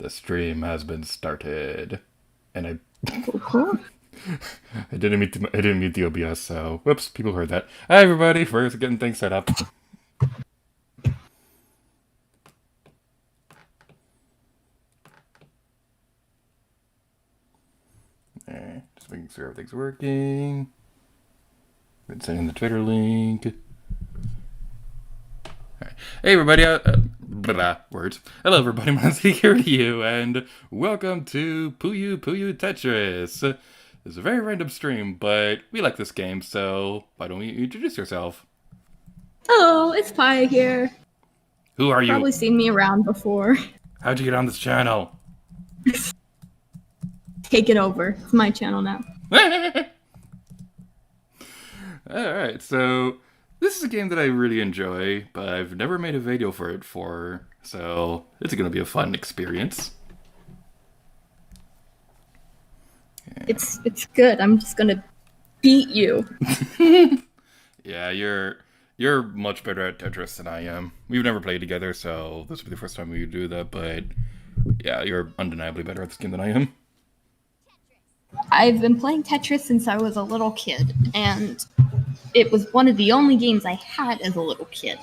The stream has been started, and Cool. I didn't mute the OBS, so whoops, people heard that. Hi everybody, we're getting things set up. Alright, just making sure everything's working. Been sending the Twitter link. Alright. Hey everybody, words. Hello everybody, my name's here to you, and welcome to Puyo Puyo Tetris. It's a very random stream, but we like this game, so why don't you introduce yourself? Hello, it's Pie here. Who are you? Probably seen me around before. How'd you get on this channel? Take it over. It's my channel now. Alright, so this is a game that I really enjoy, but I've never made a video for it before, so it's gonna be a fun experience. It's good. I'm just gonna beat you. Yeah, you're much better at Tetris than I am. We've never played together, so this will be the first time we do that, but yeah, you're undeniably better at this game than I am. I've been playing Tetris since I was a little kid, and it was one of the only games I had as a little kid.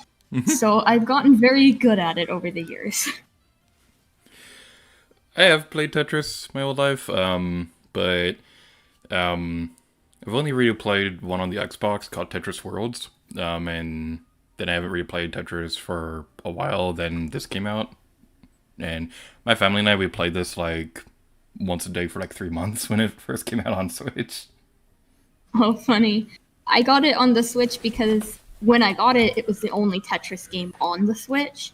So I've gotten very good at it over the years. I have played Tetris my whole life, but I've only really played one on the Xbox called Tetris Worlds, and then I haven't really played Tetris for a while. Then this came out, and my family and I, we played this like once a day for like 3 months when it first came out on Switch. Oh, funny. I got it on the Switch because when I got it, it was the only Tetris game on the Switch.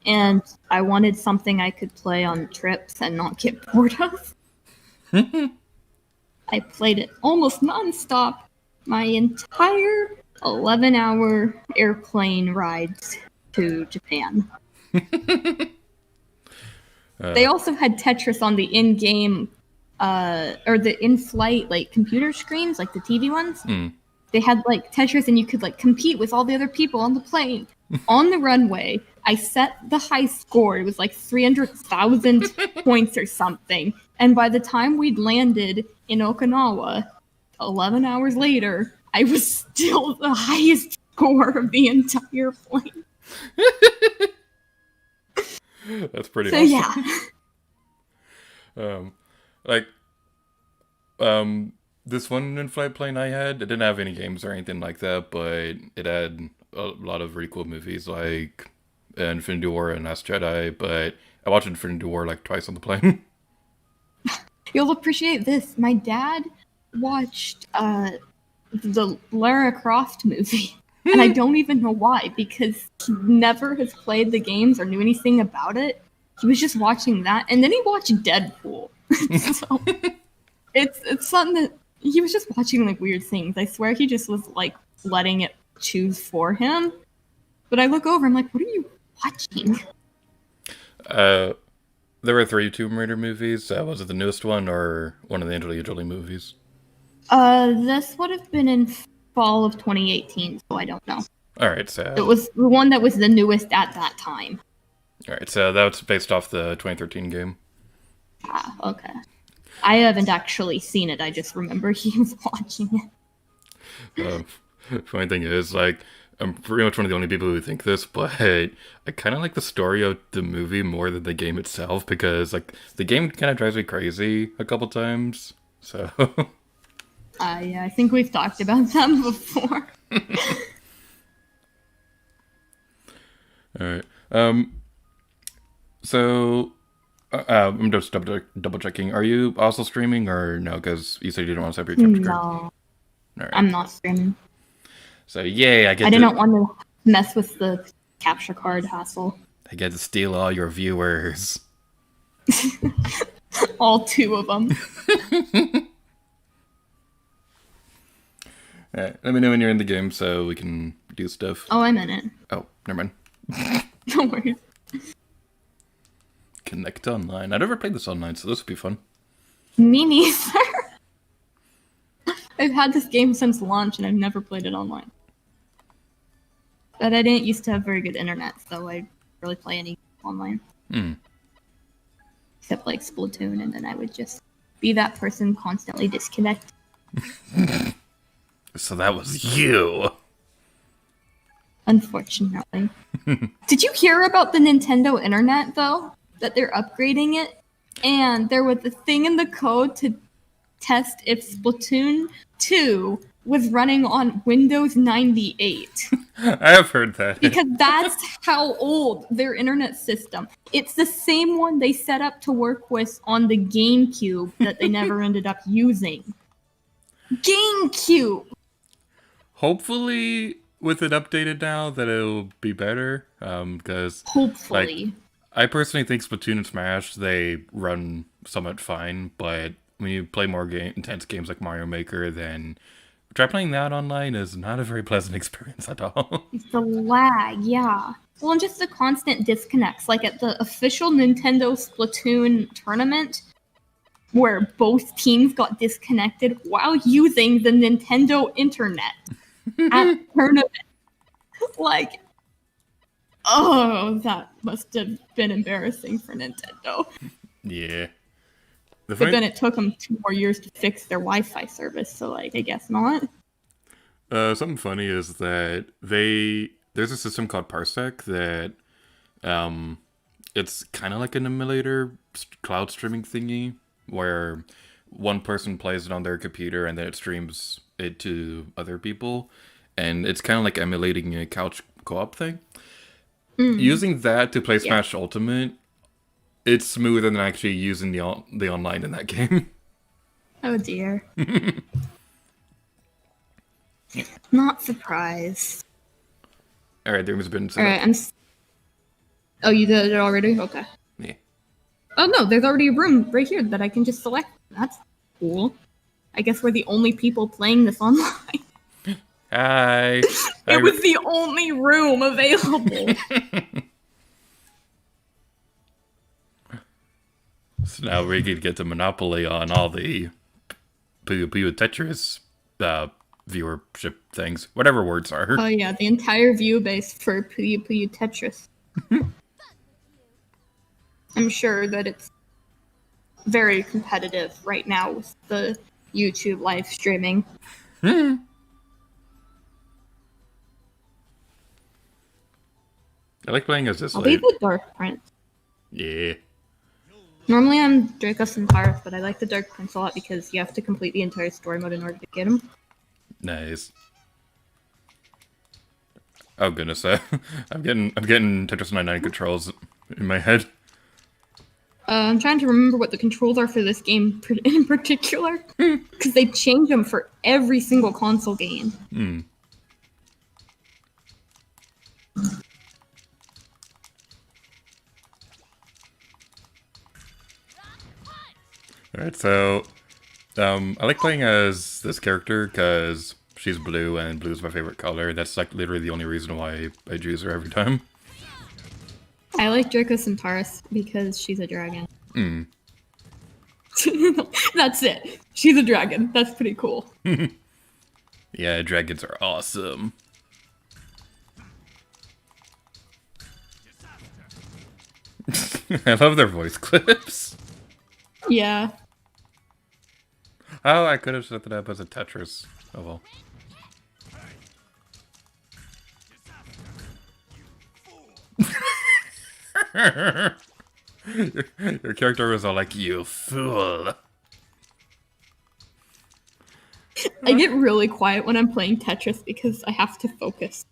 And I wanted something I could play on trips and not get bored of. I played it almost non-stop my entire 11-hour airplane ride to Japan. They also had Tetris on the in-game, or the in-flight, like, computer screens, like the TV ones. They had, like, Tetris, and you could, like, compete with all the other people on the plane. On the runway, I set the high score. It was, like, 300,000 points or something. And by the time we'd landed in Okinawa, 11 hours later, I was still the highest score of the entire plane. That's pretty So, awesome. yeah. This one in-flight plane I had, it didn't have any games or anything like that, but it had a lot of really cool movies like Infinity War and Last Jedi, but I watched Infinity War like twice on the plane. You'll appreciate this. My dad watched the Lara Croft movie, and I don't even know why, because he never has played the games or knew anything about it. He was just watching that, and then he watched Deadpool. So it's something that he was just watching like weird things. I swear he just was like letting it choose for him. But I look over, I'm like, what are you watching? There were 3 Tomb Raider movies. Was it the newest one or one of the Angelina Jolie movies? This would have been in fall of 2018, so I don't know. Alright, so It was the one that was the newest at that time. Alright, so that's based off the 2013 game. Ah, okay. I haven't actually seen it, I just remember he was watching it. Funny thing is, like, I'm pretty much one of the only people who think this, but I kind of like the story of the movie more than the game itself, because, like, the game kind of drives me crazy a couple times, so... Yeah, I think we've talked about them before. Alright, so... I'm just double checking. Are you also streaming, or no? Because you said you didn't want to set up your capture card. No, Alright. I'm not streaming. So yay, I didn't want to mess with the capture card hassle. I get to steal all your viewers. All 2 of them. Alright, let me know when you're in the game so we can do stuff. Oh, I'm in it. Oh, never mind. No worries. Connect online. I've never played this online, so this would be fun. Me neither. I've had this game since launch and I've never played it online. But I didn't used to have very good internet, so I didn't really play any online. except like Splatoon, and then I would just be that person constantly disconnected. So that was you. Unfortunately. Did you hear about the Nintendo Internet, though? That they're upgrading it? And there was a thing in the code to test if Splatoon 2 was running on Windows 98. I have heard that. Because that's how old their internet system. It's the same one they set up to work with on the GameCube that they never ended up using. GameCube! Hopefully, with it updated now, that it'll be better. Because hopefully, like, I personally think Splatoon and Smash, they run somewhat fine, but when you play more intense games like Mario Maker, then try playing that online is not a very pleasant experience at all. It's the lag, yeah. Well, and just the constant disconnects. Like at the official Nintendo Splatoon tournament, where both teams got disconnected while using the Nintendo internet at the tournament. Like, oh, that must have been embarrassing for Nintendo. Yeah. But then it took them 2 more years to fix their Wi-Fi service, so like, I guess not. Something funny is that there's a system called Parsec that it's kind of like an emulator cloud streaming thingy where one person plays it on their computer and then it streams it to other people, and it's kind of like emulating a couch co-op thing. Using that to play Smash Ultimate, it's smoother than actually using the online in that game. Oh dear. Not surprised. Alright, the room's been set Alright, oh, you did it already? Okay. Yeah. Oh no, there's already a room right here that I can just select. That's cool. I guess we're the only people playing this online. Hi. It was the only room available. So now we could get the monopoly on all the Puyo Puyo Tetris viewership things, whatever words are. Oh yeah, the entire view base for Puyo Puyo Tetris. I'm sure that it's very competitive right now with the YouTube live streaming. I like playing as this I'll be the Dark Prince. Yeah. Normally I'm Dracos and Pyrus, but I like the Dark Prince a lot because you have to complete the entire story mode in order to get him. Nice. Oh goodness, I'm getting Tetris 99 controls in my head. I'm trying to remember what the controls are for this game in particular, because they change them for every single console game. Alright, so I like playing as this character because she's blue and blue is my favorite color. That's like literally the only reason why I choose her every time. I like Dracos and Pyrus because she's a dragon. That's it. She's a dragon. That's pretty cool. Yeah, dragons are awesome. I love their voice clips. Yeah. Oh, I could have set that up as a Tetris. Oh well. Your character was all like, "You fool." I get really quiet when I'm playing Tetris because I have to focus.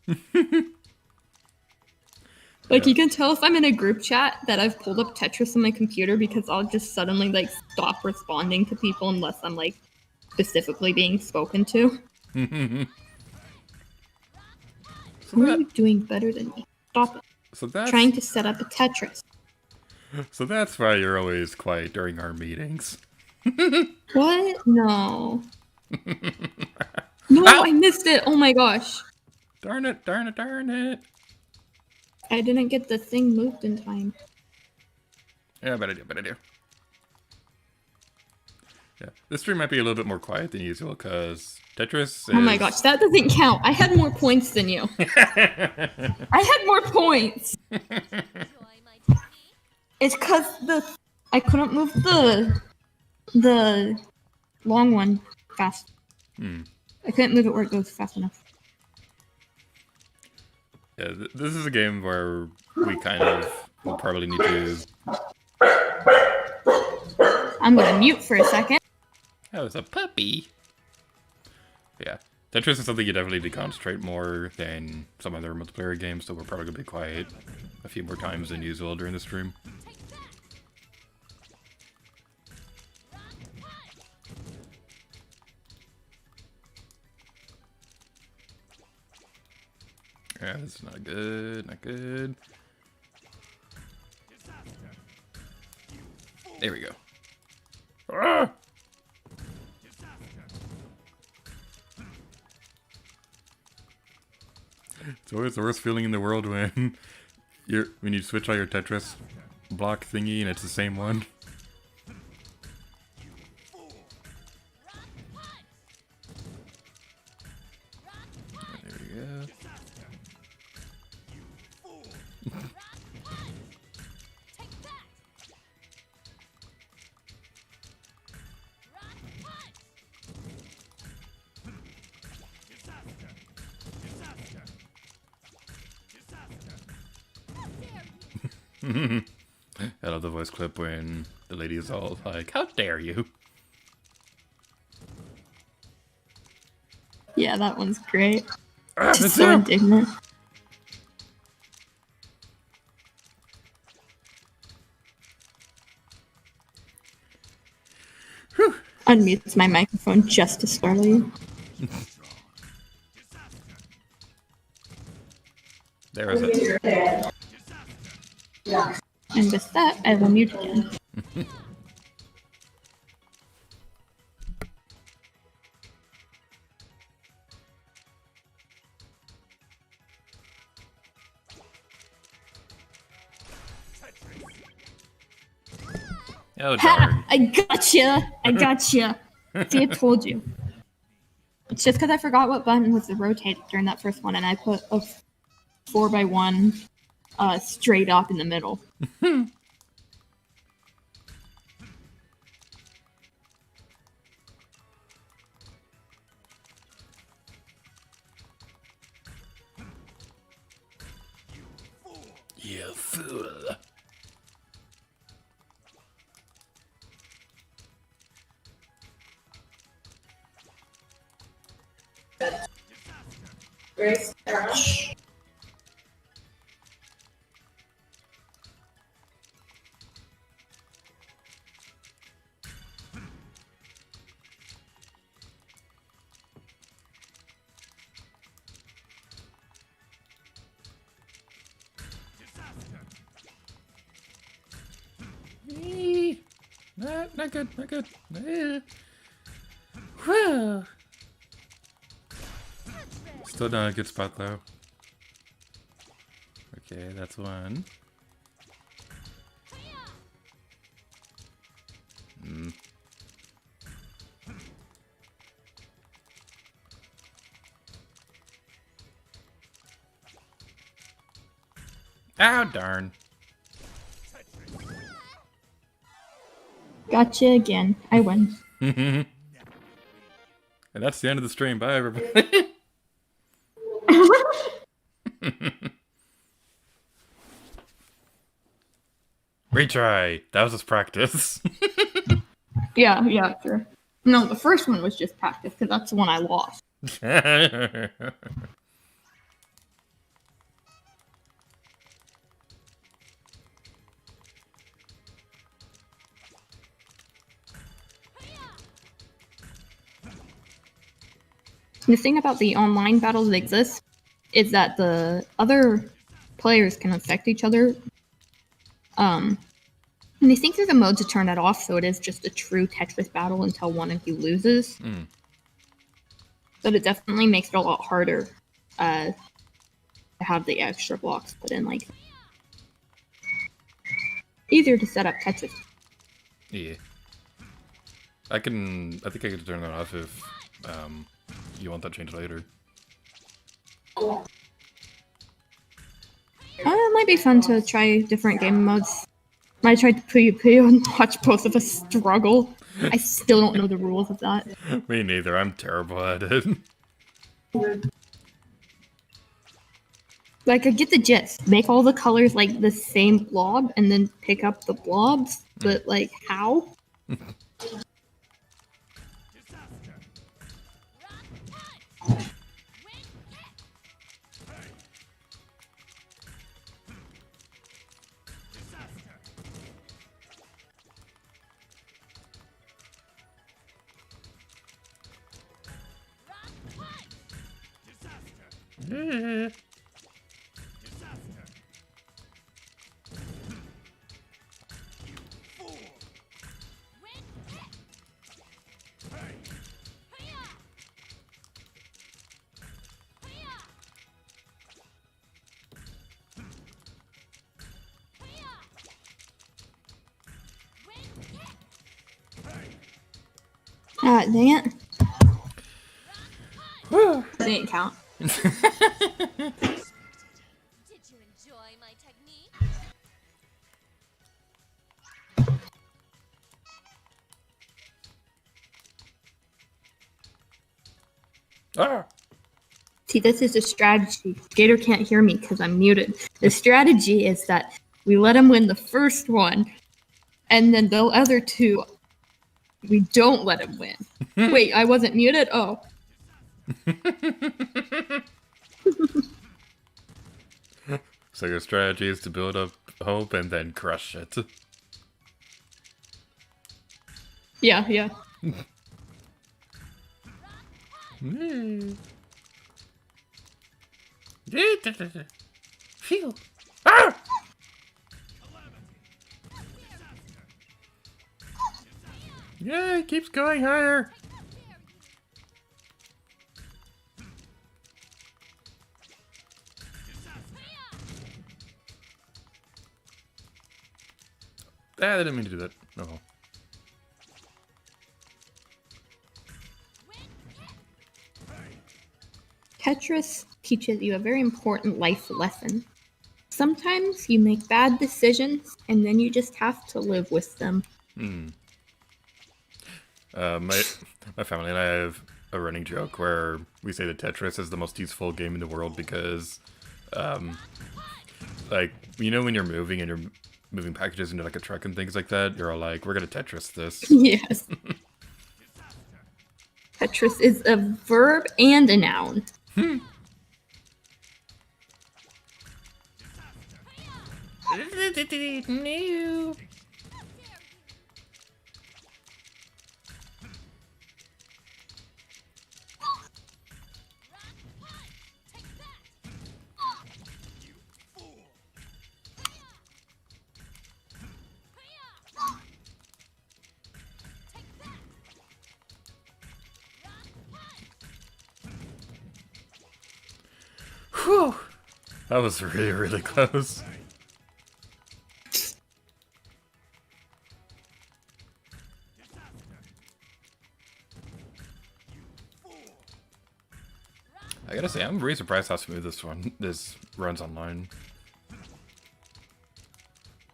Like, you can tell if I'm in a group chat that I've pulled up Tetris on my computer because I'll just suddenly, like, stop responding to people unless I'm, like, specifically being spoken to. Who are you doing better than me? Stop it. So that's Trying to set up a Tetris. So that's why you're always quiet during our meetings. What? No. No, Ow! I missed it. Oh my gosh. Darn it, darn it, darn it. I didn't get the thing moved in time. Yeah, bad idea. Yeah, this stream might be a little bit more quiet than usual because Tetris is... Oh my gosh, that doesn't count. I had more points than you. I had more points. It's because I couldn't move the long one fast. I couldn't move it where it goes fast enough. Yeah, this is a game where we kind of will probably need to... I'm gonna mute for a second. That was a puppy. Yeah, Tetris is something you definitely need to concentrate more than some other multiplayer games, so we're probably gonna be quiet a few more times than usual during the stream. Yeah, this is not good, not good. There we go. Ah! It's always the worst feeling in the world when you switch out your Tetris block thingy and it's the same one. There we go. I love the voice clip when the lady is all like, "How dare you?" Yeah, that one's great. That's Just so indignant. Unmutes my microphone just to startle you. There is it. And with that, I will mute again. Oh, Ha! darn. I gotcha! I gotcha! See, I told you. It's just because I forgot what button was to rotate during that first one, and I put a 4x1 straight up in the middle. You fool. Not good, not good. Whew. Still not a good spot though. Okay, that's one. Oh, darn. Gotcha again. I win. And that's the end of the stream. Bye, everybody. Retry. That was just practice. Yeah, sure. No, the first one was just practice, because that's the one I lost. The thing about the online battles that exist is that the other players can affect each other. And they think there's a mode to turn that off, so it is just a true Tetris battle until one of you loses. But it definitely makes it a lot harder to have the extra blocks put in, like easier to set up Tetris. Yeah. I think I could turn that off if you want that changed later. It might be fun to try different game modes I tried to Puyo Puyo and watch both of us struggle. I still don't know the rules of that. Me neither. I'm terrible at it. Like, I get the gist. Make all the colors like the same blob and then pick up the blobs. But, like, how? Dang it. Didn't count. Did you enjoy my technique? Ah! See, this is a strategy. Gator can't hear me because I'm muted. The strategy is that we let him win the first one, and then the other two, we don't let him win. Wait, I wasn't muted? Oh. So your strategy is to build up hope and then crush it. Yeah, yeah. Phew. Ah! Yeah, it keeps going higher. I didn't mean to do that. No. Tetris teaches you a very important life lesson. Sometimes you make bad decisions, and then you just have to live with them. My family and I have a running joke where we say that Tetris is the most useful game in the world because, like, you know when you're moving and you're moving packages into like a truck and things like that, you're all like, we're gonna Tetris this. Yes. Tetris is a verb and a noun. No. Whew. That was really, really close. I gotta say, I'm really surprised how smooth this runs online.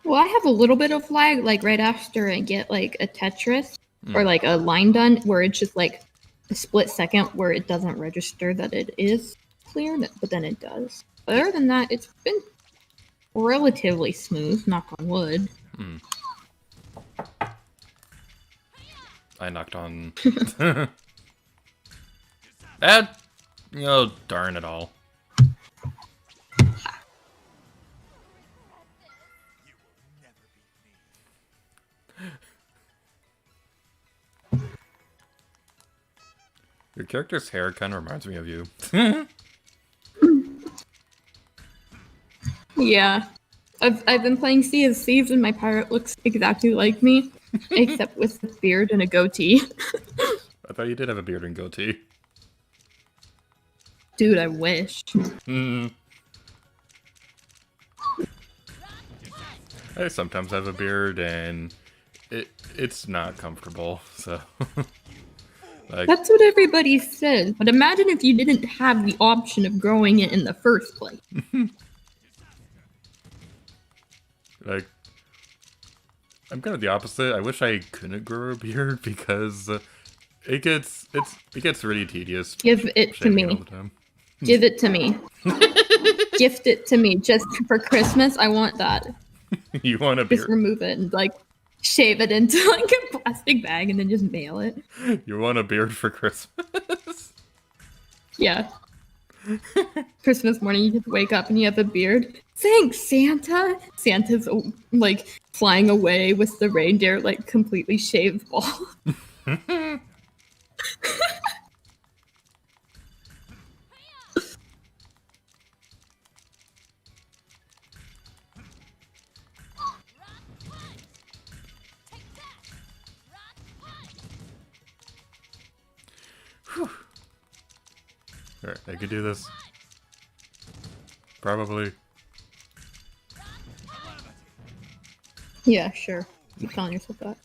Well, I have a little bit of lag, like right after I get like a Tetris or like a line done, where it's just like a split second where it doesn't register that it is clear, but then it does. Other than that, it's been relatively smooth, knock on wood. I knocked on... That... Oh, darn it all. Your character's hair kind of reminds me of you. Yeah. I've been playing Sea of Thieves and my pirate looks exactly like me, except with a beard and a goatee. I thought you did have a beard and goatee. Dude, I wish. I sometimes have a beard and it's not comfortable, so... Like, That's what everybody says, but imagine if you didn't have the option of growing it in the first place. like, I'm kind of the opposite. I wish I couldn't grow a beard because it gets really tedious. Give it to shaving it all me. the time. Give it to me. Gift it to me. Just for Christmas, I want that. You want a Just beard? remove it and like shave it into like a plastic bag and then just mail it. You want a beard for Christmas? Yeah. Christmas morning, you just wake up and you have a beard. Thanks, Santa. Santa's like flying away with the reindeer like completely shaved bald. Alright, I could do this. Probably. Yeah, sure. Keep telling yourself that.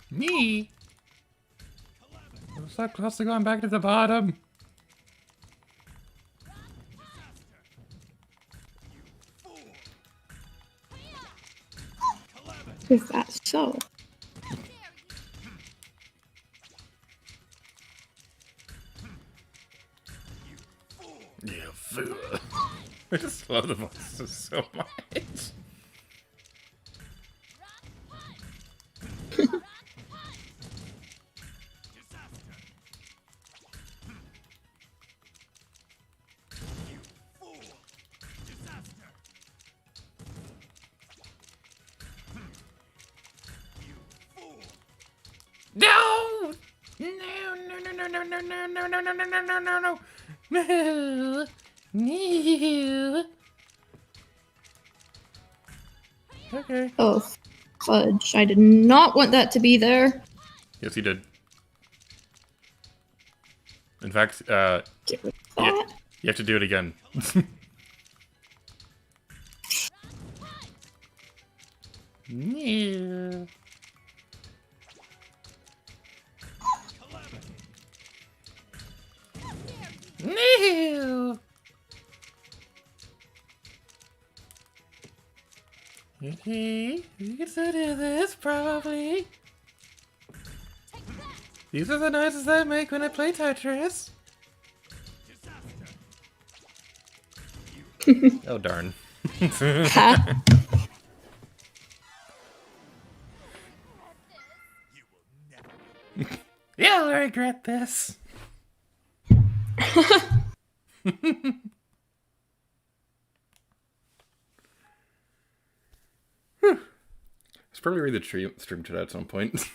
Me? I'm so close to going back to the bottom. Is that so? Yeah, fool. I just love the voices so much. No! No, no, no, no, no, no, no, no, no, no, no, no, no, no, no. No. No. Okay. Oh, fudge. I did not want that to be there. Yes, he did. In fact, Get rid of yeah, that. you have to do it again. No. No. Okay, we can still do this, probably. These are the noises I make when I play Tetris. Oh, darn. Ha. You'll regret this. Let's probably read the stream chat at some point.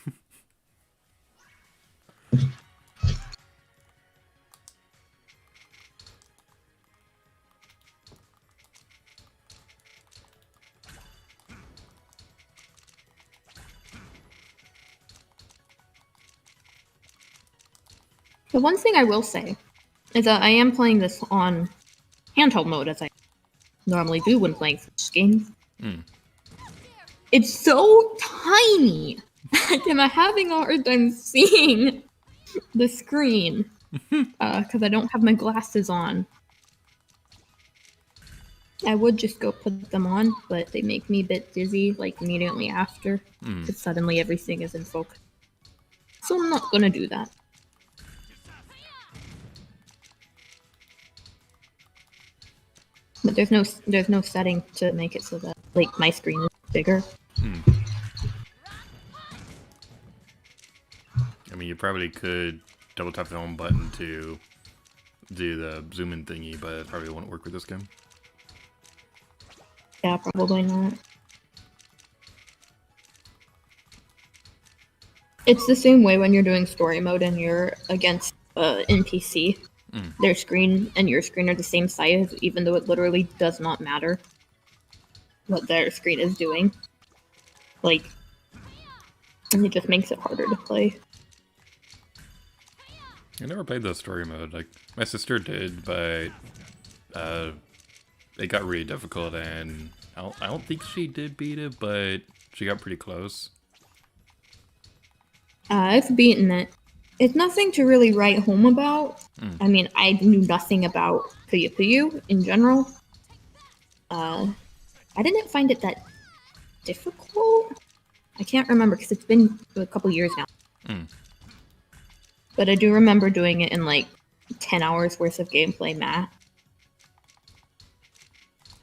The one thing I will say is that I am playing this on handheld mode as I normally do when playing Switch games. Mm. It's so tiny. Am I having a hard time seeing the screen? Because I don't have my glasses on. I would just go put them on, but they make me a bit dizzy, like immediately after. Because suddenly everything is in focus. So I'm not gonna do that. But there's no setting to make it so that like my screen is bigger. I mean, you probably could double tap the home button to do the zoom in thingy, but it probably won't work with this game. Yeah, probably not. It's the same way when you're doing story mode and you're against NPC. Their screen and your screen are the same size, even though it literally does not matter what their screen is doing. Like, and it just makes it harder to play. I never played the story mode. Like, my sister did, but it got really difficult, and I don't think she did beat it, but she got pretty close. I've beaten it. It's nothing to really write home about. I mean, I knew nothing about Puyo Puyo in general. I didn't find it that difficult. I can't remember because it's been a couple years now. But I do remember doing it in like 10 hours worth of gameplay math.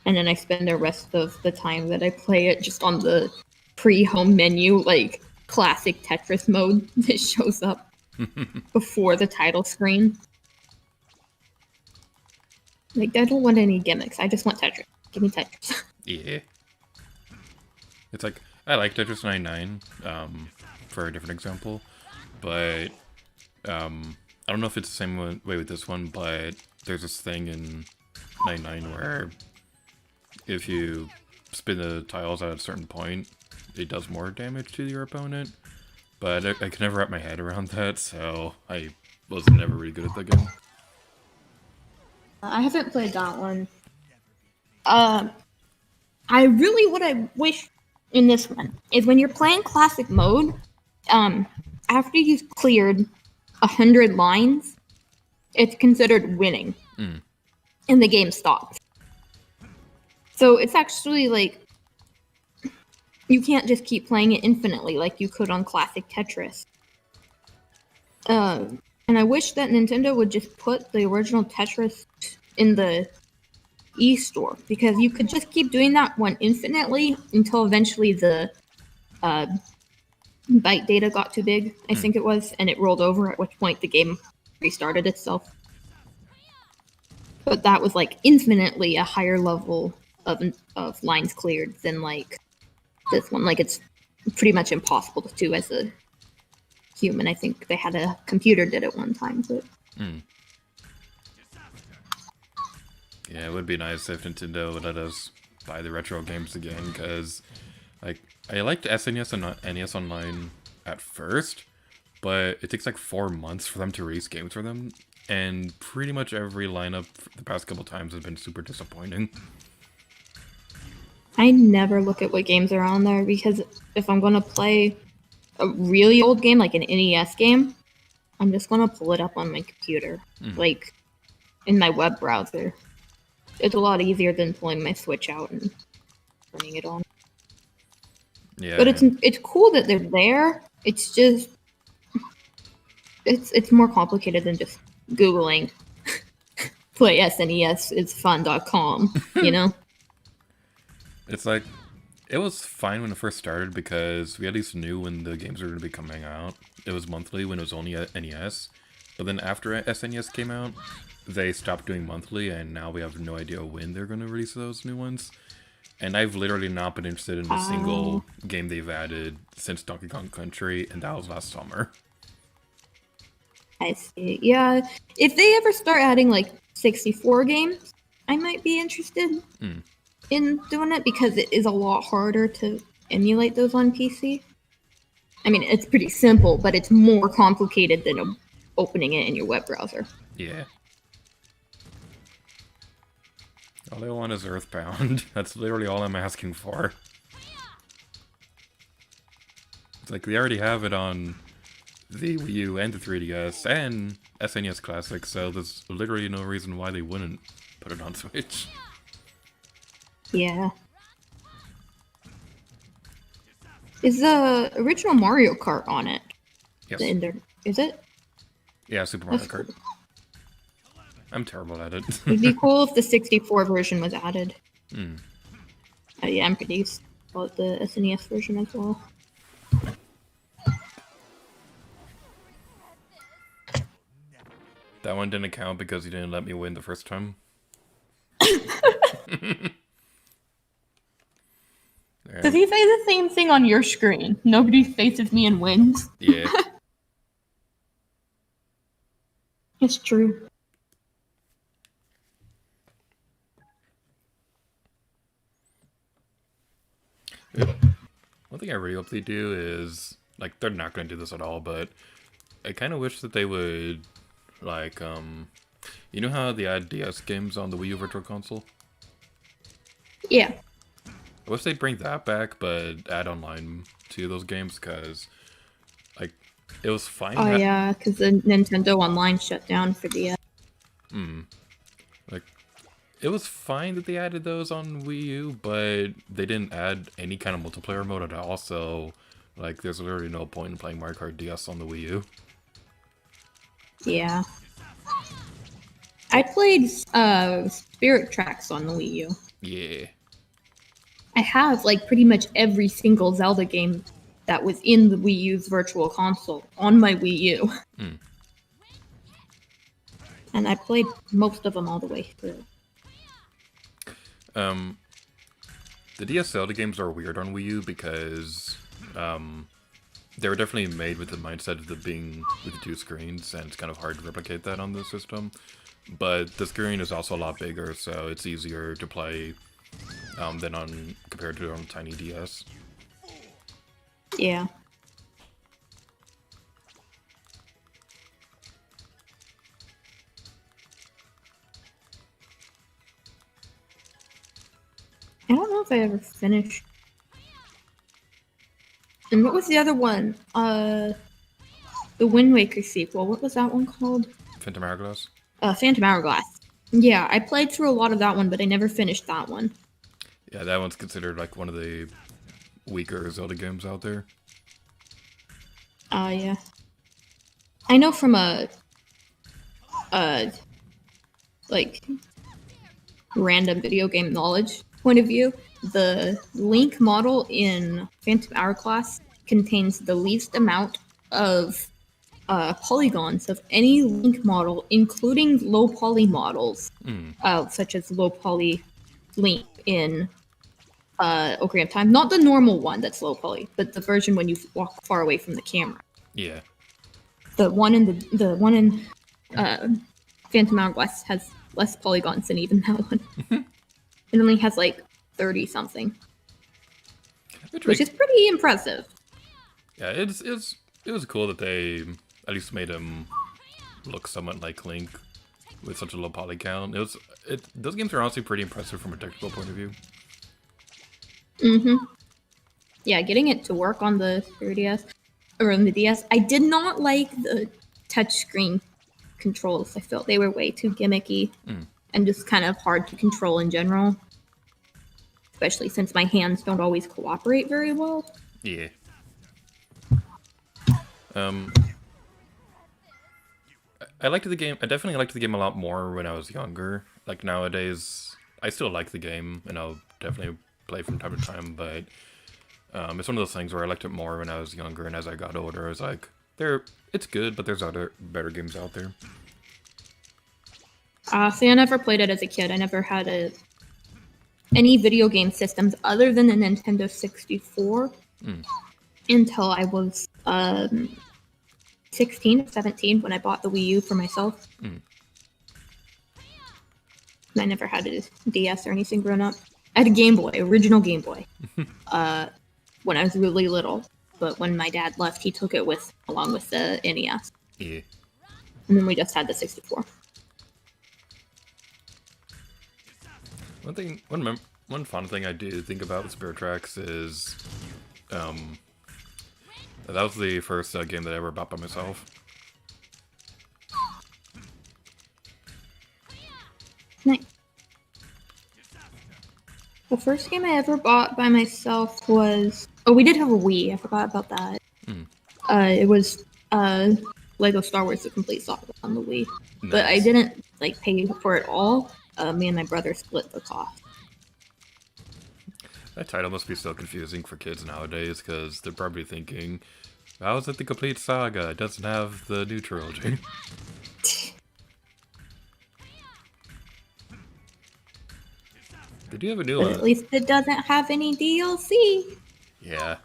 And then I spend the rest of the time that I play it just on the pre-home menu, like classic Tetris mode that shows up before the title screen. Like, I don't want any gimmicks. I just want Tetris. Give me Tetris. Yeah. It's like, I like Tetris 99, for a different example, but, I don't know if it's the same way with this one, but there's this thing in 99 where if you spin the tiles at a certain point, it does more damage to your opponent, but I can never wrap my head around that, so I was never really good at the game. I haven't played that one. What I wish in this one is when you're playing classic mode, after you've cleared 100 lines, it's considered winning, and the game stops. So it's actually like you can't just keep playing it infinitely like you could on classic Tetris. And I wish that Nintendo would just put the original Tetris in the e-store, because you could just keep doing that one infinitely until eventually the byte data got too big, I think it was, and it rolled over, at which point the game restarted itself. But that was like infinitely a higher level of lines cleared than like this one. Like, it's pretty much impossible to do as a human. I think they had a computer did it one time, but yeah, it would be nice if Nintendo would let us buy the retro games again, because like I liked SNES and NES Online at first, but it takes like 4 months for them to release games for them, and pretty much every lineup the past couple times has been super disappointing. I never look at what games are on there, because if I'm going to play a really old game, like an NES game, I'm just going to pull it up on my computer, like in my web browser. It's a lot easier than pulling my Switch out and turning it on. Yeah, but it's cool that they're there. It's just it's more complicated than just Googling play SNES is fun.com, you know? It's like, it was fine when it first started because we at least knew when the games were going to be coming out. It was monthly when it was only at NES. But then after SNES came out, they stopped doing monthly, and now we have no idea when they're going to release those new ones. And I've literally not been interested in a single game they've added since Donkey Kong Country, and that was last summer. I see. Yeah, if they ever start adding like 64 games, I might be interested in doing it, because it is a lot harder to emulate those on PC. I mean, it's pretty simple, but it's more complicated than opening it in your web browser. Yeah. All I want is Earthbound. That's literally all I'm asking for. It's like, they already have it on the Wii U and the 3DS and SNES Classic, so there's literally no reason why they wouldn't put it on Switch. Yeah. Is the original Mario Kart on it? Yes. Is it? Yeah, Super Mario Kart. Cool. I'm terrible at it. It'd be cool if the 64 version was added. Yeah, I'm pretty used about the SNES version as well. That one didn't count because you didn't let me win the first time. Does he say the same thing on your screen? Nobody faces me and wins? Yeah. It's true. One thing I really hope they do is, like, they're not going to do this at all, but I kind of wish that they would, like, you know how they add DS games on the Wii U Virtual Console? Yeah. I wish they'd bring that back, but add online to those games, because, like, it was fine. Oh yeah, because the Nintendo Online shut down for the. Like, it was fine that they added those on Wii U, but they didn't add any kind of multiplayer mode at all, so, like, there's literally no point in playing Mario Kart DS on the Wii U. Yeah. I played Spirit Tracks on the Wii U. Yeah. I have like pretty much every single Zelda game that was in the Wii U's Virtual Console on my Wii U. And I played most of them all the way through. The DS Zelda games are weird on Wii U because they were definitely made with the mindset of them being with the two screens, and it's kind of hard to replicate that on the system. But the screen is also a lot bigger, so it's easier to play than compared to on tiny DS. Yeah. I don't know if I ever finished. And what was the other one? The Wind Waker sequel. What was that one called? Phantom Hourglass? Phantom Hourglass. Yeah, I played through a lot of that one, but I never finished that one. Yeah, that one's considered like one of the weaker Zelda games out there. Yeah. I know from like random video game knowledge point of view, the Link model in Phantom Hourglass contains the least amount of polygons of any Link model, including low poly models, such as low poly Link in Ocarina of Time. Not the normal one that's low poly, but the version when you walk far away from the camera. Yeah. The one in Phantom Hourglass has less polygons than even that one. It only has like 30 something, which is pretty impressive. Yeah, it was cool that they at least made him look somewhat like Link with such a low poly count. Those games are honestly pretty impressive from a technical point of view. Yeah, getting it to work on the 3DS or on the DS. I did not like the touchscreen controls. I felt they were way too gimmicky and just kind of hard to control in general. Especially since my hands don't always cooperate very well. Yeah. I liked the game. I definitely liked the game a lot more when I was younger. Like nowadays, I still like the game, and I'll definitely play from time to time. But it's one of those things where I liked it more when I was younger, and as I got older, I was like, it's good, but there's other better games out there. See, I never played it as a kid. I never had any video game systems other than the Nintendo 64 until I was 16 or 17 when I bought the Wii U for myself. I never had a DS or anything growing up. I had a Game Boy, original Game Boy, when I was really little. But when my dad left, he took it along with the NES. Yeah. And then we just had the 64. One fun thing I do think about with Spirit Tracks is, that was the first game that I ever bought by myself. Nice. The first game I ever bought by myself was... Oh, we did have a Wii. I forgot about that. It was Lego Star Wars: The Complete Saga on the Wii. Nice. But I didn't pay for it all. Me and my brother split the cost. That title must be so confusing for kids nowadays, because they're probably thinking, how is it the complete saga? It doesn't have the new trilogy. Did you have a new one? At least it doesn't have any DLC. Yeah.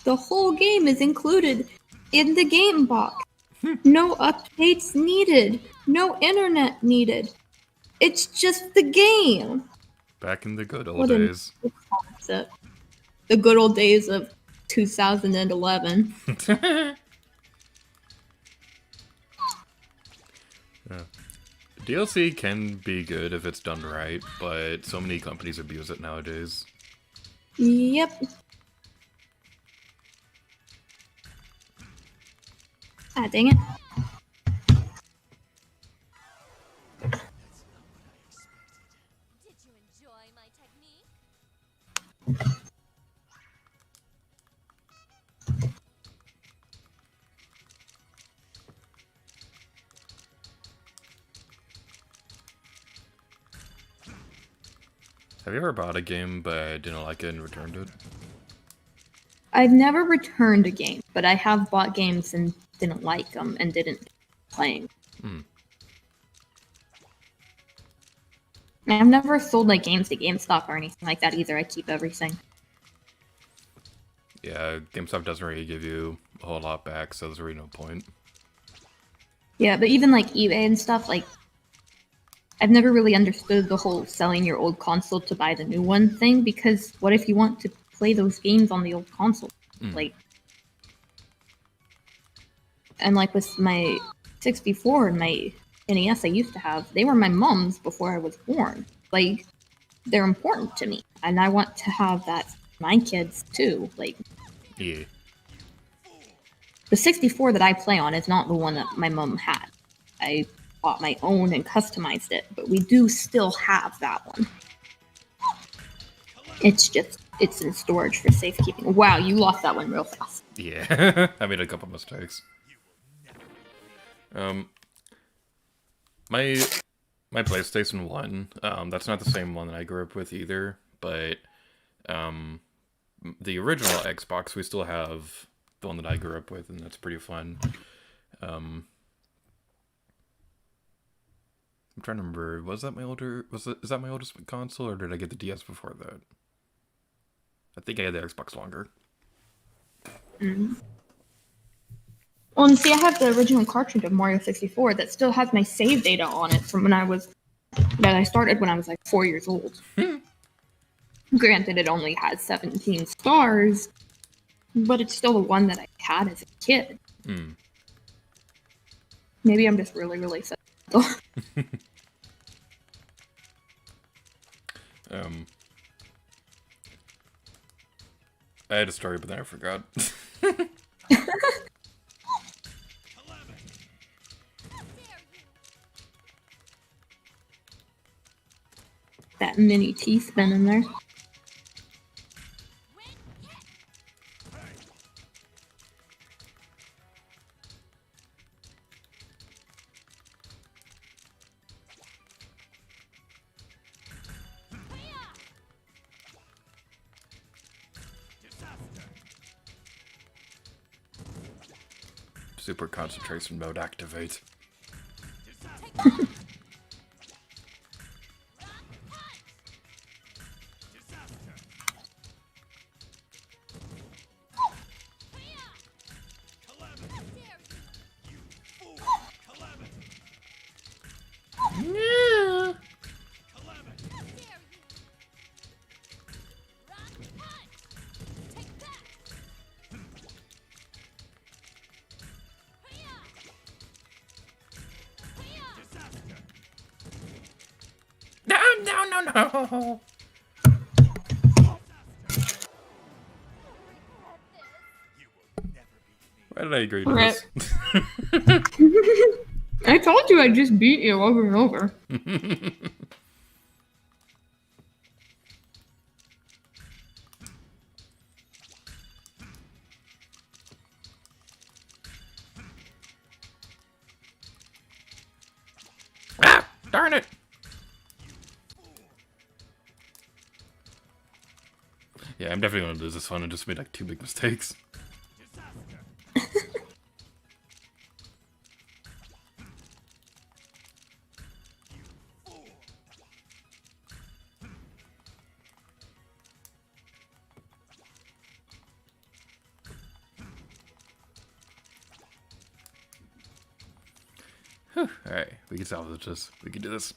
The whole game is included in the game box. No updates needed. No internet needed. It's just the game. Back in the good old days. Concept. The good old days of 2011. Yeah. DLC can be good if it's done right, but so many companies abuse it nowadays. Yep. Ah, dang it. Did you enjoy my technique? Have you ever bought a game but didn't like it and returned it? I've never returned a game, but I have bought games and didn't like them and didn't playing. I've never sold like games to GameStop or anything like that either. I keep everything. Yeah, GameStop doesn't really give you a whole lot back, so there's really no point. Yeah, but even like eBay and stuff, like I've never really understood the whole selling your old console to buy the new one thing, because what if you want to play those games on the old console? Like, and like with my 64 and my NES I used to have, they were my mom's before I was born. Like, they're important to me, and I want to have that for my kids too. Like, Yeah. the 64 that I play on is not the one that my mom had. I bought my own and customized it, but we do still have that one. It's just, it's in storage for safekeeping. Wow, you lost that one real fast. Yeah, I made a couple mistakes. My PlayStation 1, that's not the same one that I grew up with either, but the original Xbox, we still have the one that I grew up with, and that's pretty fun. I'm trying to remember, is that my oldest console, or did I get the DS before that? I think I had the Xbox longer. Well, and see, I have the original cartridge of Mario 64 that still has my save data on it from that I started when I was like 4 years old. Granted, it only has 17 stars, but it's still the one that I had as a kid. Maybe I'm just really, really sentimental. I had a story, but then I forgot. That mini T-spin in there. Super concentration mode activate. No. Why did I agree to this? I told you I'd just beat you over and over. Ah! Darn it! Yeah, I'm definitely gonna lose this one. I just made like 2 big mistakes. Alright, we can salvage this. We can do this.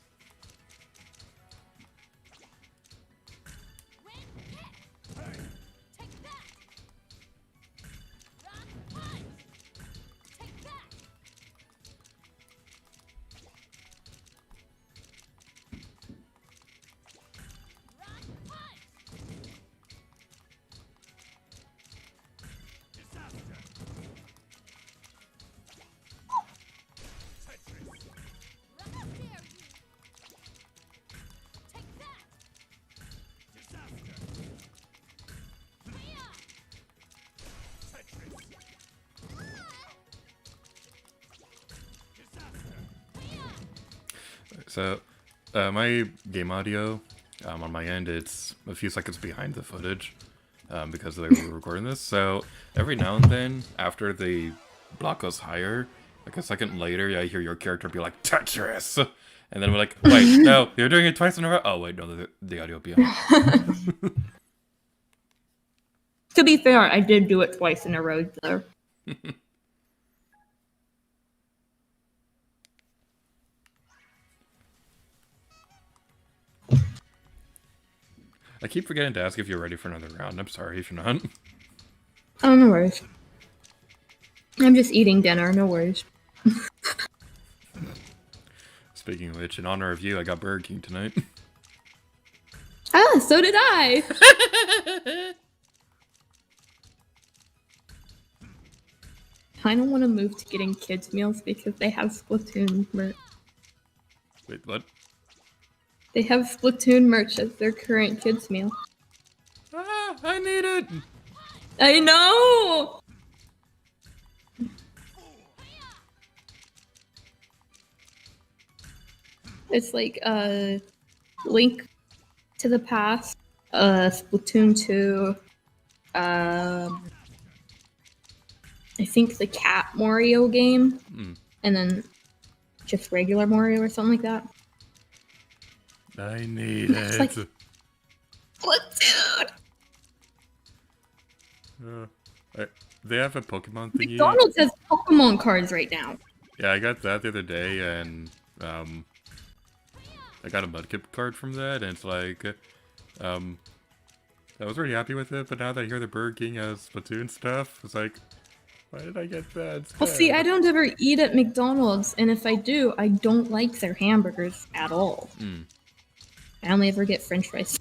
so my game audio on my end, it's a few seconds behind the footage because they were recording this. So every now and then, after the block goes higher, like a second later, I hear your character be like, Tetris! And then we're like, wait, no, you're doing it twice in a row? Oh, wait, no, the audio will be on. To be fair, I did do it twice in a row, though. I keep forgetting to ask if you're ready for another round. I'm sorry if you're not. Oh, no worries. I'm just eating dinner, no worries. Speaking of which, in honor of you, I got Burger King tonight. Ah, so did I! I don't want to move to getting kids' meals because they have Splatoon merch. Wait, what? They have Splatoon merch as their current kids' meal. Ah, I need it! I know! It's like Link to the Past, Splatoon 2, I think the Cat Mario game, and then just regular Mario or something like that. I need it. Like, Splatoon! They have a Pokemon thingy. McDonald's has Pokemon cards right now. Yeah, I got that the other day, and I got a Mudkip card from that, and it's like, I was really happy with it, but now that I hear the Burger King has Splatoon stuff, it's like, why did I get that instead? Well, see, I don't ever eat at McDonald's, and if I do, I don't like their hamburgers at all. I only ever get French fries.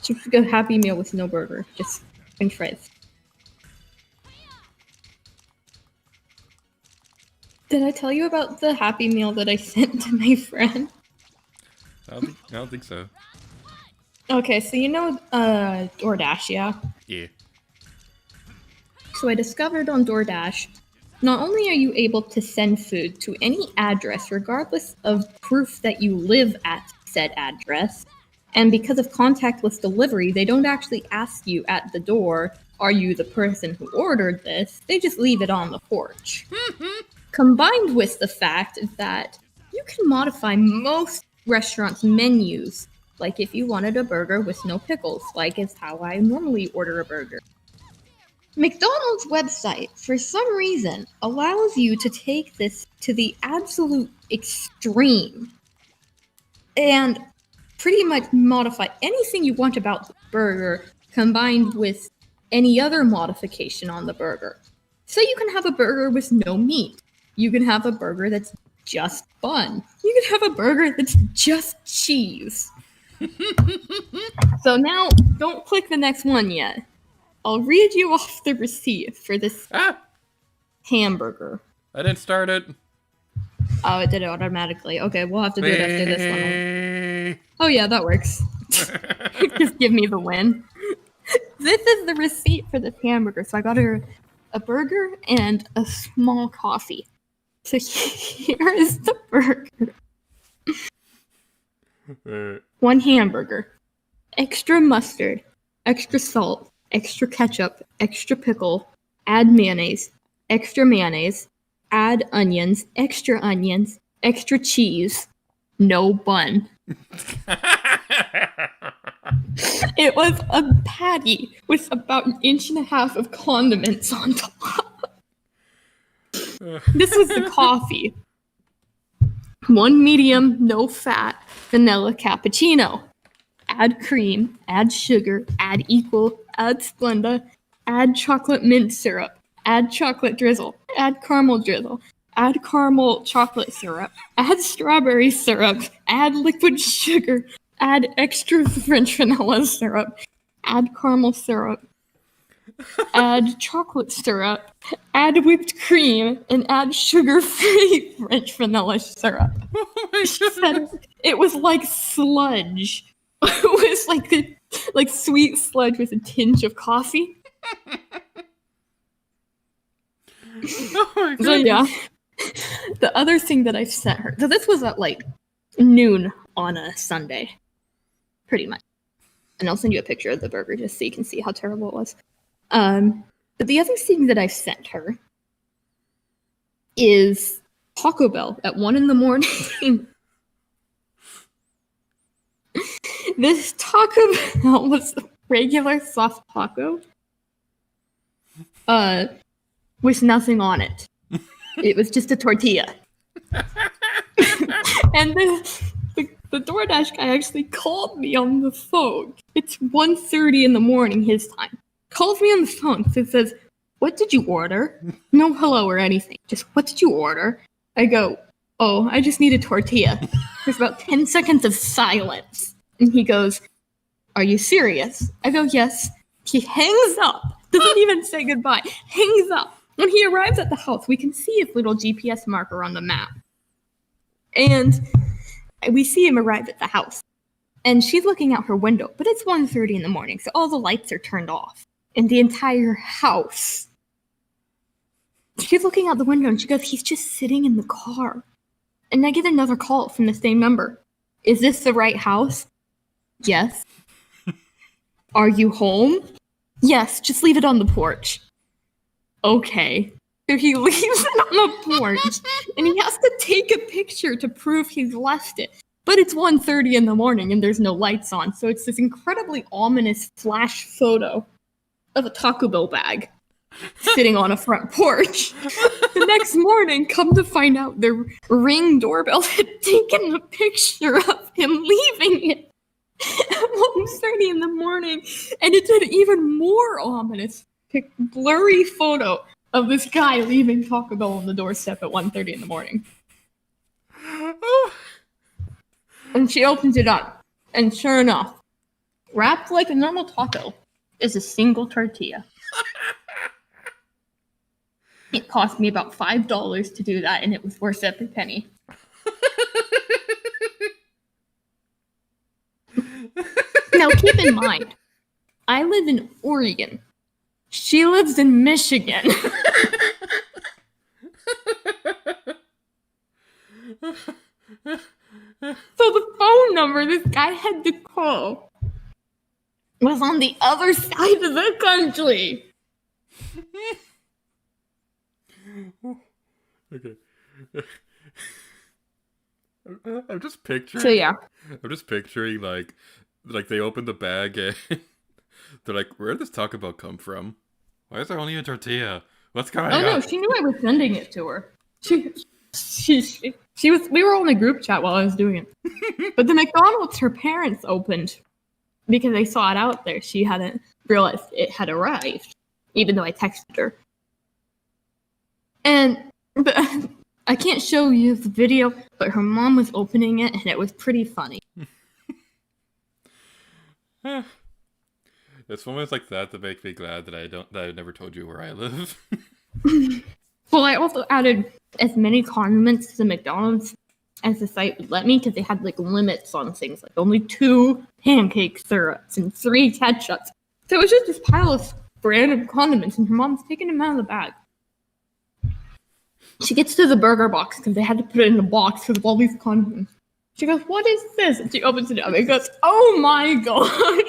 Just a Happy Meal with no burger, just French fries. Did I tell you about the Happy Meal that I sent to my friend? I don't think so. Okay, so you know DoorDash, yeah? Yeah. So I discovered on DoorDash, not only are you able to send food to any address regardless of proof that you live at said address, and because of contactless delivery, they don't actually ask you at the door, are you the person who ordered this? They just leave it on the porch. Combined with the fact that you can modify most restaurants' menus, like if you wanted a burger with no pickles, like is how I normally order a burger. McDonald's website, for some reason, allows you to take this to the absolute extreme and pretty much modify anything you want about the burger combined with any other modification on the burger. So you can have a burger with no meat. You can have a burger that's just bun. You can have a burger that's just cheese. So now, don't click the next one yet. I'll read you off the receipt for this hamburger. I didn't start it. Oh, it did it automatically. Okay, we'll have to do it after this one. Oh yeah, that works. Just give me the win. This is the receipt for this hamburger. So I got her a burger and a small coffee. So here is the burger. One hamburger. Extra mustard. Extra salt. Extra ketchup, extra pickle, add mayonnaise, add onions, extra cheese, no bun. It was a patty with about 1.5 inches of condiments on top. This was the coffee. 1 medium, no fat, vanilla cappuccino. Add cream, add sugar, add equal, add Splenda, add chocolate mint syrup, add chocolate drizzle, add caramel drizzle, add caramel chocolate syrup, add strawberry syrup, add liquid sugar, add extra French vanilla syrup, add caramel syrup, add chocolate syrup, add whipped cream, and add sugar-free French vanilla syrup. It was like sludge. It was like sweet sludge with a tinge of coffee. Oh my god. So yeah, the other thing that I sent her. So this was at like noon on a Sunday, pretty much. And I'll send you a picture of the burger just so you can see how terrible it was. But the other thing that I sent her is Taco Bell at 1 in the morning. This Taco Bell was a regular soft taco with nothing on it. It was just a tortilla. And the DoorDash guy actually called me on the phone. It's 1:30 in the morning his time. Calls me on the phone. So it says, "What did you order?" No hello or anything. Just, "What did you order?" I go, "Oh, I just need a tortilla." There's about 10 seconds of silence. And he goes, "Are you serious?" I go, "Yes." He hangs up. Doesn't even say goodbye. Hangs up. When he arrives at the house, we can see his little GPS marker on the map. And we see him arrive at the house. And she's looking out her window, but it's 1:30 in the morning, so all the lights are turned off in the entire house. She's looking out the window and she goes, "He's just sitting in the car." And I get another call from the same number. "Is this the right house?" "Yes." "Are you home?" "Yes, just leave it on the porch." Okay. So he leaves it on the porch, and he has to take a picture to prove he's left it. But it's 1:30 in the morning, and there's no lights on, so it's this incredibly ominous flash photo of a Taco Bell bag sitting on a front porch. The next morning, come to find out, the Ring doorbell had taken a picture of him leaving it at 1:30 in the morning, and it's an even more ominous, blurry photo of this guy leaving Taco Bell on the doorstep at 1:30 in the morning. And she opens it up, and sure enough, wrapped like a normal taco is a single tortilla. It cost me about $5 to do that, and it was worth every penny. Now, keep in mind, I live in Oregon. She lives in Michigan. So the phone number this guy had to call was on the other side of the country. Okay. I'm just picturing. So yeah. I'm just picturing like they open the bag and they're like, "Where did this Taco Bell come from? Why is there only a tortilla? What's going on?" No, she knew I was sending it to her. She was. We were all in a group chat while I was doing it. But the McDonald's her parents opened because they saw it out there. She hadn't realized it had arrived, even though I texted her. And I can't show you the video, but her mom was opening it, and it was pretty funny. It's moments like that make me glad that I never told you where I live. Well, I also added as many condiments to the McDonald's as the site would let me, because they had like limits on things, like only 2 pancake syrups and 3 ketchups. So it was just this pile of random condiments, and her mom's taking them out of the bag. She gets to the burger box because they had to put it in a box because of all these condiments. She goes, "What is this?" And she opens it up and goes, "Oh my god!"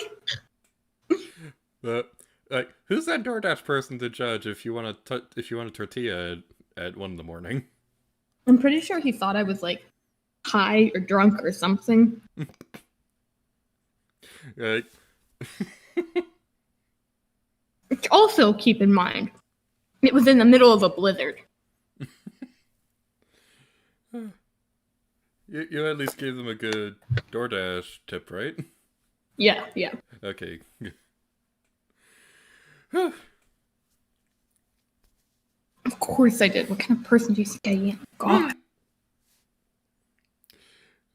Like, who's that DoorDash person to judge if you want a tortilla at 1 in the morning? I'm pretty sure he thought I was like high or drunk or something. Like, also, keep in mind, it was in the middle of a blizzard. you at least gave them a good DoorDash tip, right? Yeah. Okay. Of course I did. What kind of person do you think I am? God.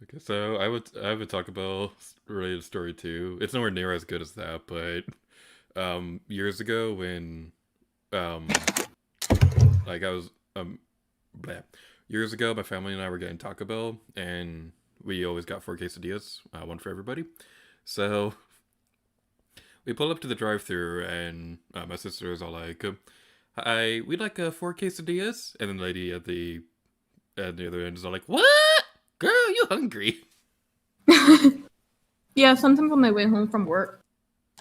Okay, so I would talk about related story too. It's nowhere near as good as that, but years ago when like I was years ago, my family and I were getting Taco Bell, and we always got 4 quesadillas, one for everybody. So we pull up to the drive-thru, and my sister is all like, "Hi, we'd like 4 quesadillas." And then the lady at the And the other end is all like, "What? Girl, you hungry?" Yeah, sometimes on my way home from work,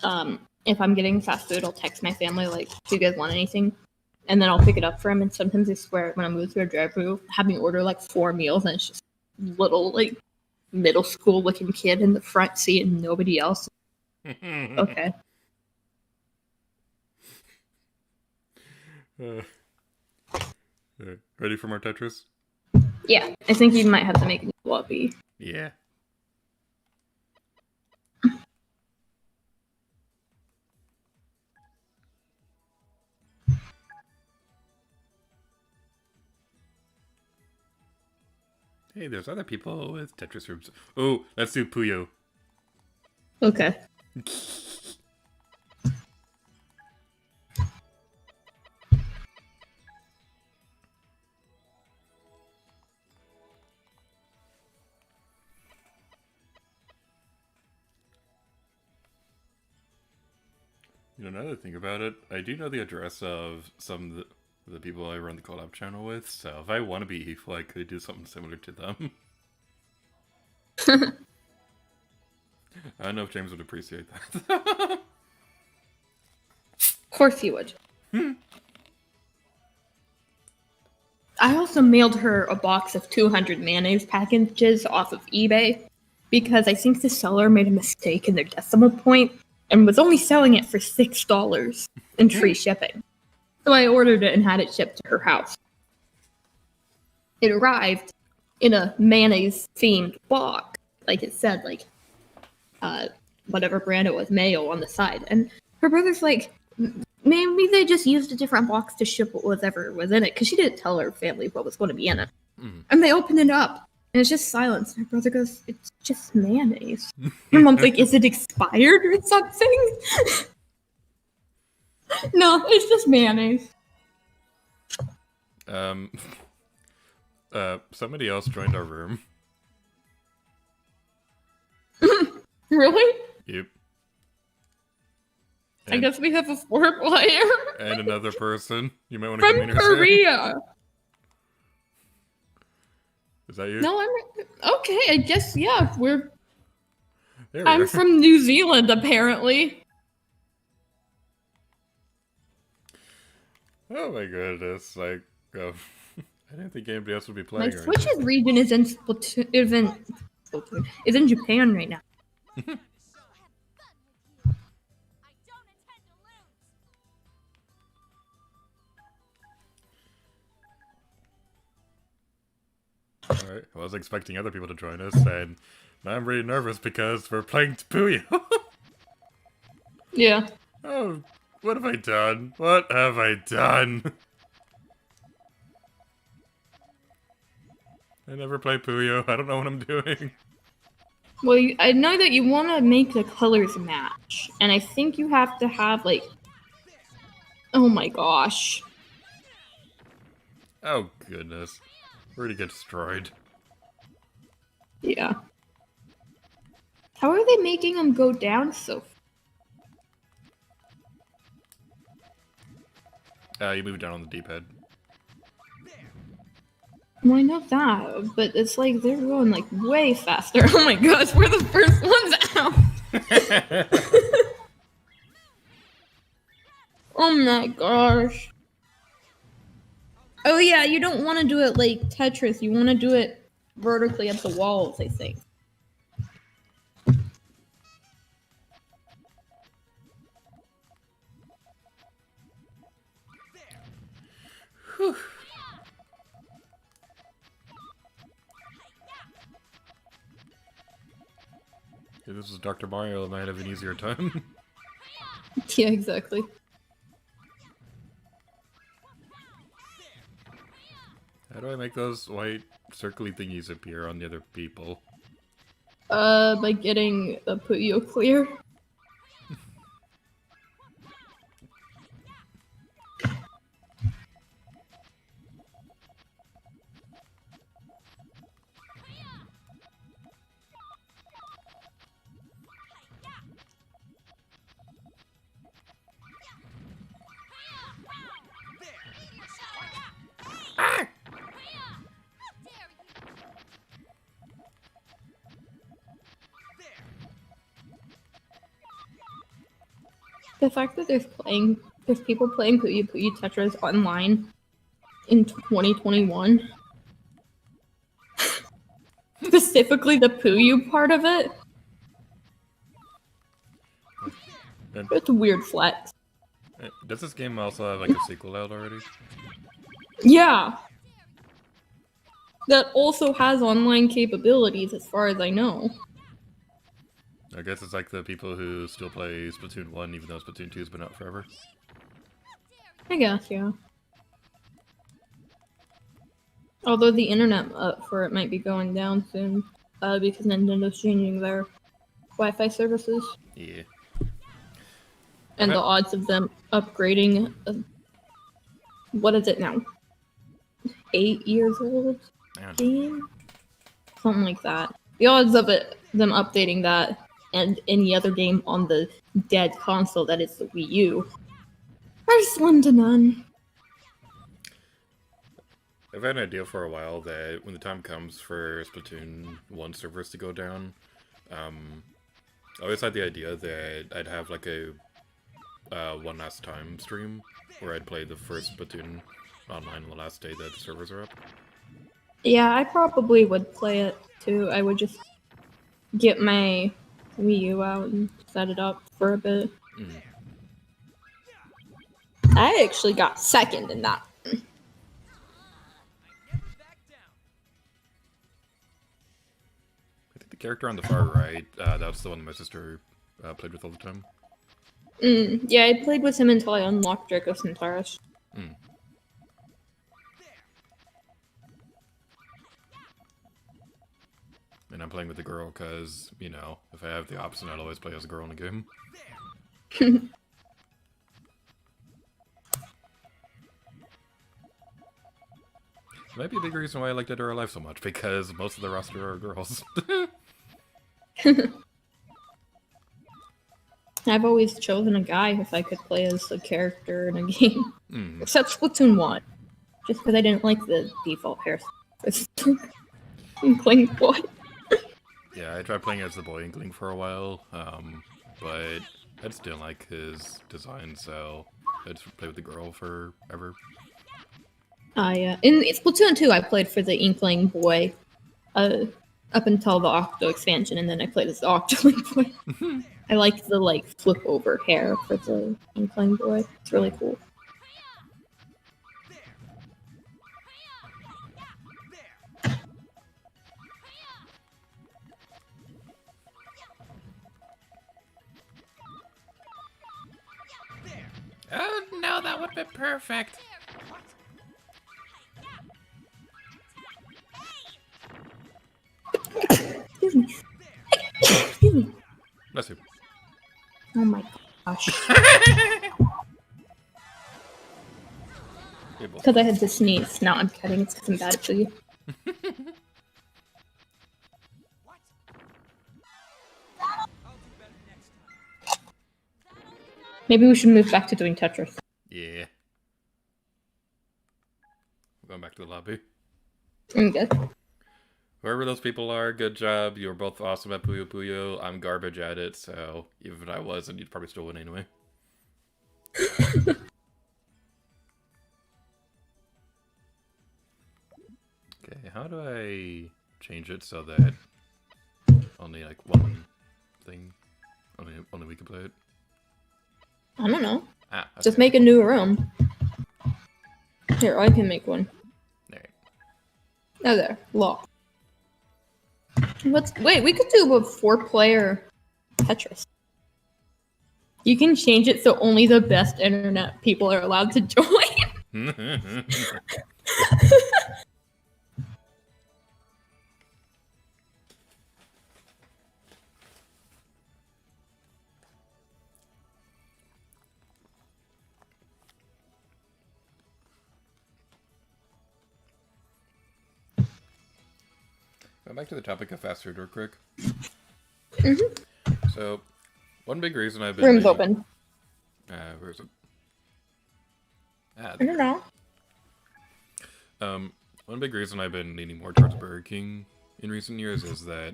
if I'm getting fast food, I'll text my family, like, do you guys want anything? And then I'll pick it up for them. And sometimes I swear, when I'm moving through a drive-thru, have me order like 4 meals, and it's just little, like, middle school looking kid in the front seat and nobody else. Okay. Ready for more Tetris? Yeah, I think you might have to make a new lobby. Yeah. Hey, there's other people with Tetris rooms. Oh, let's do Puyo. Okay. You know, another thing about it, I do know the address of some of the people I run the collab channel with, so if I want to be evil, I could do something similar to them. I don't know if James would appreciate that. Of course he would. I also mailed her a box of 200 mayonnaise packages off of eBay because I think the seller made a mistake in their decimal point and was only selling it for $6 and free shipping. So I ordered it and had it shipped to her house. It arrived in a mayonnaise-themed box, like it said, like, whatever brand it was, mayo on the side. And her brother's like, maybe they just used a different box to ship whatever was in it, because she didn't tell her family what was going to be in it. And they opened it up, and it's just silence. My brother goes, "It's just mayonnaise." Her mom's like, "Is it expired or something?" No, it's just mayonnaise. Somebody else joined our room. Really? Yep. I guess we have a 4-player. And another person. You might want to come in From here. Korea. Is that you? No, okay, I guess, yeah, There we I'm are. from New Zealand, apparently. Oh my goodness! Like, I didn't think anybody else would be My playing. Switch's region is in is in Japan right now. So have fun with you. I don't intend to lose. All right. I was expecting other people to join us, and now I'm really nervous because we're playing Puyo. Yeah. Oh, what have I done? What have I done? I never play Puyo. I don't know what I'm doing. Well, I know that you want to make the colors match, and I think you have to have, like... Oh my gosh. Oh goodness. We're gonna get destroyed. Yeah. How are they making them go down so... You move down on the D-pad. Well, I know that, but it's like they're going, like, way faster. Oh my gosh, we're the first ones out! Oh my gosh. Oh yeah, you don't want to do it like Tetris. You want to do it vertically up the walls, I think. Whew. If this was Dr. Mario, I might have an easier time. Yeah, exactly. How do I make those white circly thingies appear on the other people? By getting a Puyo clear. The fact that there's people playing Puyo Puyo Tetris online in 2021, specifically the Puyo part of it, it's a weird flex. Does this game also have like a sequel out already? Yeah. That also has online capabilities, as far as I know. I guess it's like the people who still play Splatoon 1, even though Splatoon 2's been out forever. I guess, yeah. Although the internet for it might be going down soon, because Nintendo's changing their Wi-Fi services. Yeah. And the odds of them upgrading, what is it now? 8 years old game? Something like that. The odds of them updating that and any other game on the dead console that is the Wii U are slim to none. I've had an idea for a while that when the time comes for Splatoon 1 servers to go down, I always had the idea that I'd have like a one last time stream where I'd play the first Splatoon online the last day that the servers are up. Yeah, I probably would play it too. I would just get my Wii U out and set it up for a bit. Mm. I actually got second in that. I think the character on the far right, that's the one that my sister played with all the time. Yeah, I played with him until I unlocked Draco Centaurus. Mm. And I'm playing with the girl because, you know, if I have the option, I'd always play as a girl in a game. Might be a big reason why I like Dead or Alive so much, because most of the roster are girls. I've always chosen a guy if I could play as a character in a game. Mm. Except Splatoon 1. Just because I didn't like the default hairstyle. Inkling boy. Yeah, I tried playing as the boy Inkling for a while, but I just didn't like his design, so I just played with the girl forever. Yeah. In Splatoon 2, I played for the Inkling boy up until the Octo expansion, and then I played as the Octoling boy. I like the flip over hair for the Inkling boy. It's really cool. Oh no, that would be perfect. Excuse me. Excuse me. Bless you. Oh my gosh. Because I had to sneeze. No, I'm kidding. It's because I'm bad at you. Maybe we should move back to doing Tetris. Yeah. Going back to the lobby. I'm good. Whoever those people are, good job. You're both awesome at Puyo Puyo. I'm garbage at it, so even if I wasn't, you'd probably still win anyway. Okay, how do I change it so that only one thing, only we can play it? I don't know. Okay. Just make a new room. Here, I can make one. Alright. Oh, there. Lock. Wait, we could do a 4-player Tetris. You can change it so only the best internet people are allowed to join. Going back to the topic of fast food real quick. Mm-hmm. So, one big reason I've been... Room's open. Where is it? I don't know. One big reason I've been leaning more towards Burger King in recent years is that,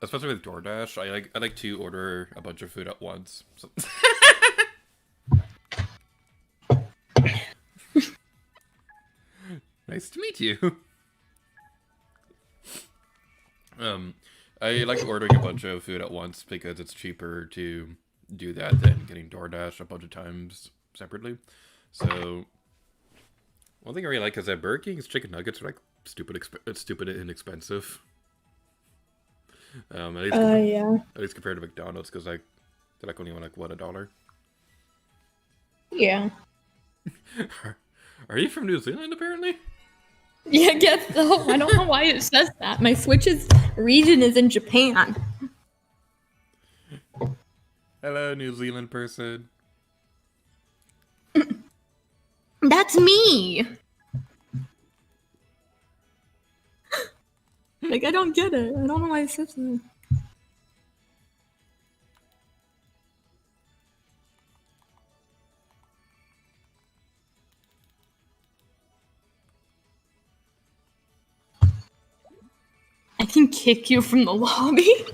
especially with DoorDash, I like to order a bunch of food at once. So Nice to meet you. I like ordering a bunch of food at once because it's cheaper to do that than getting DoorDash a bunch of times separately. So, one thing I really like is that Burger King's chicken nuggets are like stupid and inexpensive. At least at least compared to McDonald's, because like they're like only like what, $1? Yeah. Are you from New Zealand? Apparently. Yeah, I guess so. I don't know why it says that. My Switch's region is in Japan. Hello, New Zealand person. That's me. Like, I don't get it. I don't know why it says that. I can kick you from the lobby.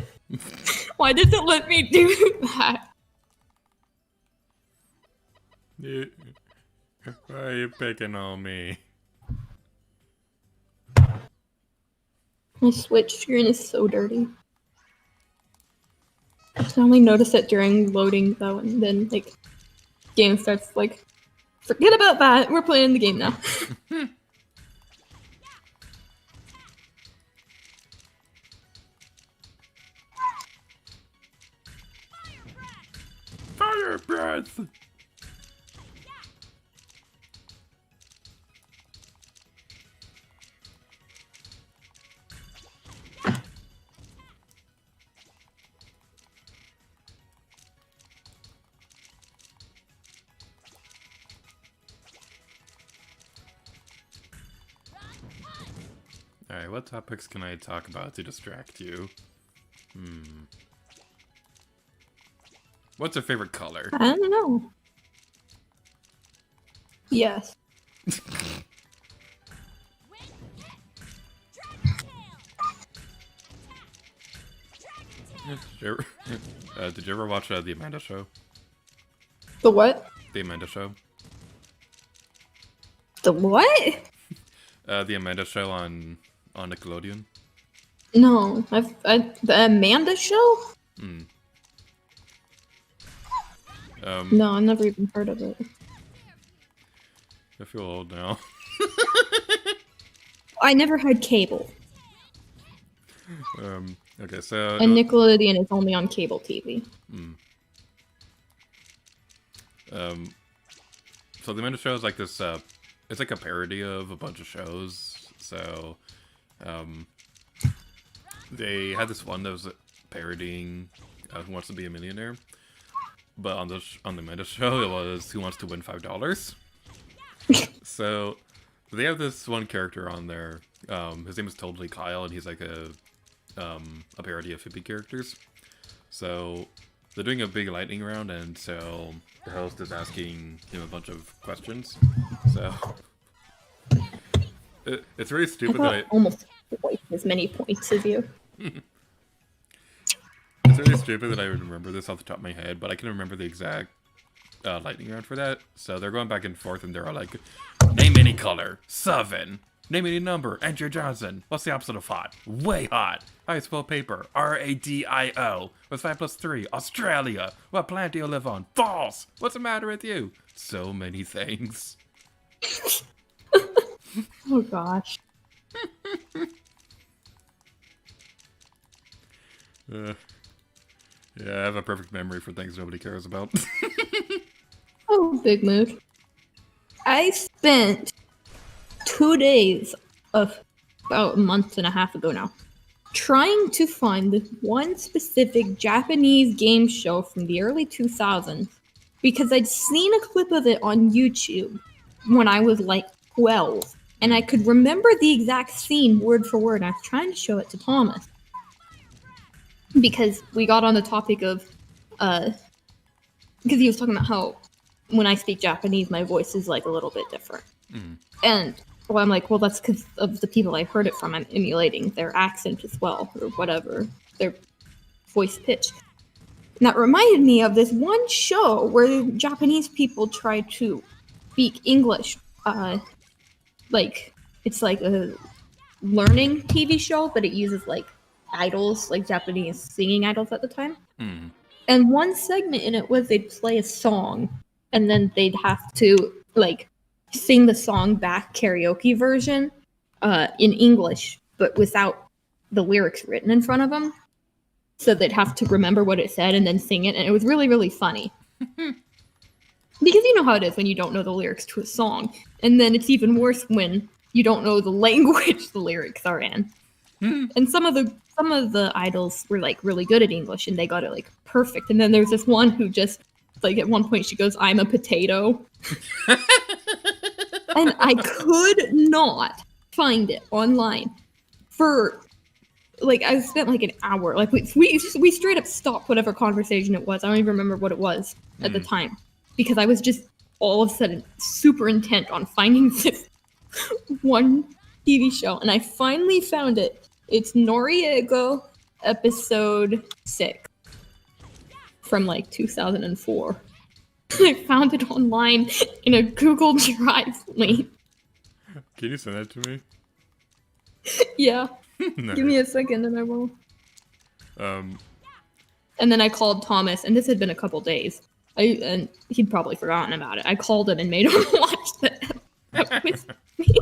Why does it let me do that? Why are you picking on me? My Switch screen is so dirty. I only notice it during loading though, and then like game starts like, forget about that. We're playing the game now. Fire breath! Alright, what topics can I talk about to distract you? What's your favorite color? I don't know. Yes. Did you ever watch The Amanda Show? The what? The Amanda Show? The what? The Amanda Show on Nickelodeon? No, the Amanda Show? No, I've never even heard of it. I feel old now. I never had cable. Okay, so... And Nickelodeon is only on cable TV. So the Amanda Show is like this, it's like a parody of a bunch of shows. So, they had this one that was parodying Who Wants to Be a Millionaire. But on the Amanda Show, it was Who Wants to Win $5. So, they have this one character on there. His name is Totally Kyle, and he's like a parody of hippie characters. So, they're doing a big lightning round, and so the host is asking him a bunch of questions. So, it's really stupid that I almost twice as many points as you. It's really stupid that I would remember this off the top of my head, but I can remember the exact lightning round for that. So they're going back and forth, and they're all like, name any color. 7. Name any number. Andrew Johnson. What's the opposite of hot? Way hot. How you spell paper? RADIO. What's 5 plus 3? Australia. What planet do you live on? False. What's the matter with you? So many things. Oh gosh. Yeah, I have a perfect memory for things nobody cares about. Oh, big mood. I spent 2 days of about a month and a half ago now trying to find this one specific Japanese game show from the early 2000s because I'd seen a clip of it on YouTube when I was like 12 and I could remember the exact scene word for word. I was trying to show it to Thomas because we got on the topic of because he was talking about how when I speak Japanese my voice is like a little bit different. And well, I'm like, well, that's because of the people I heard it from. I'm emulating their accent as well, or whatever, their voice pitch. And that reminded me of this one show where Japanese people try to speak English, like it's like a learning TV show, but it uses like idols, like Japanese singing idols at the time. Hmm. And one segment in it was they'd play a song, and then they'd have to like sing the song back karaoke version in English, but without the lyrics written in front of them. So they'd have to remember what it said and then sing it, and it was really, really funny. Because you know how it is when you don't know the lyrics to a song, and then it's even worse when you don't know the language the lyrics are in. And some of the idols were like really good at English, and they got it like perfect. And then there's this one who just like at one point she goes, "I'm a potato," and I could not find it online for like I spent like an hour. Like we straight up stopped whatever conversation it was. I don't even remember what it was at the time because I was just all of a sudden super intent on finding this one TV show, and I finally found it. It's Noriego episode 6 from like 2004. I found it online in a Google Drive link. Can you send that to me? Yeah. Nice. Give me a second and I will. Um, And then I called Thomas, and this had been a couple days. And he'd probably forgotten about it. I called him and made him watch that with me.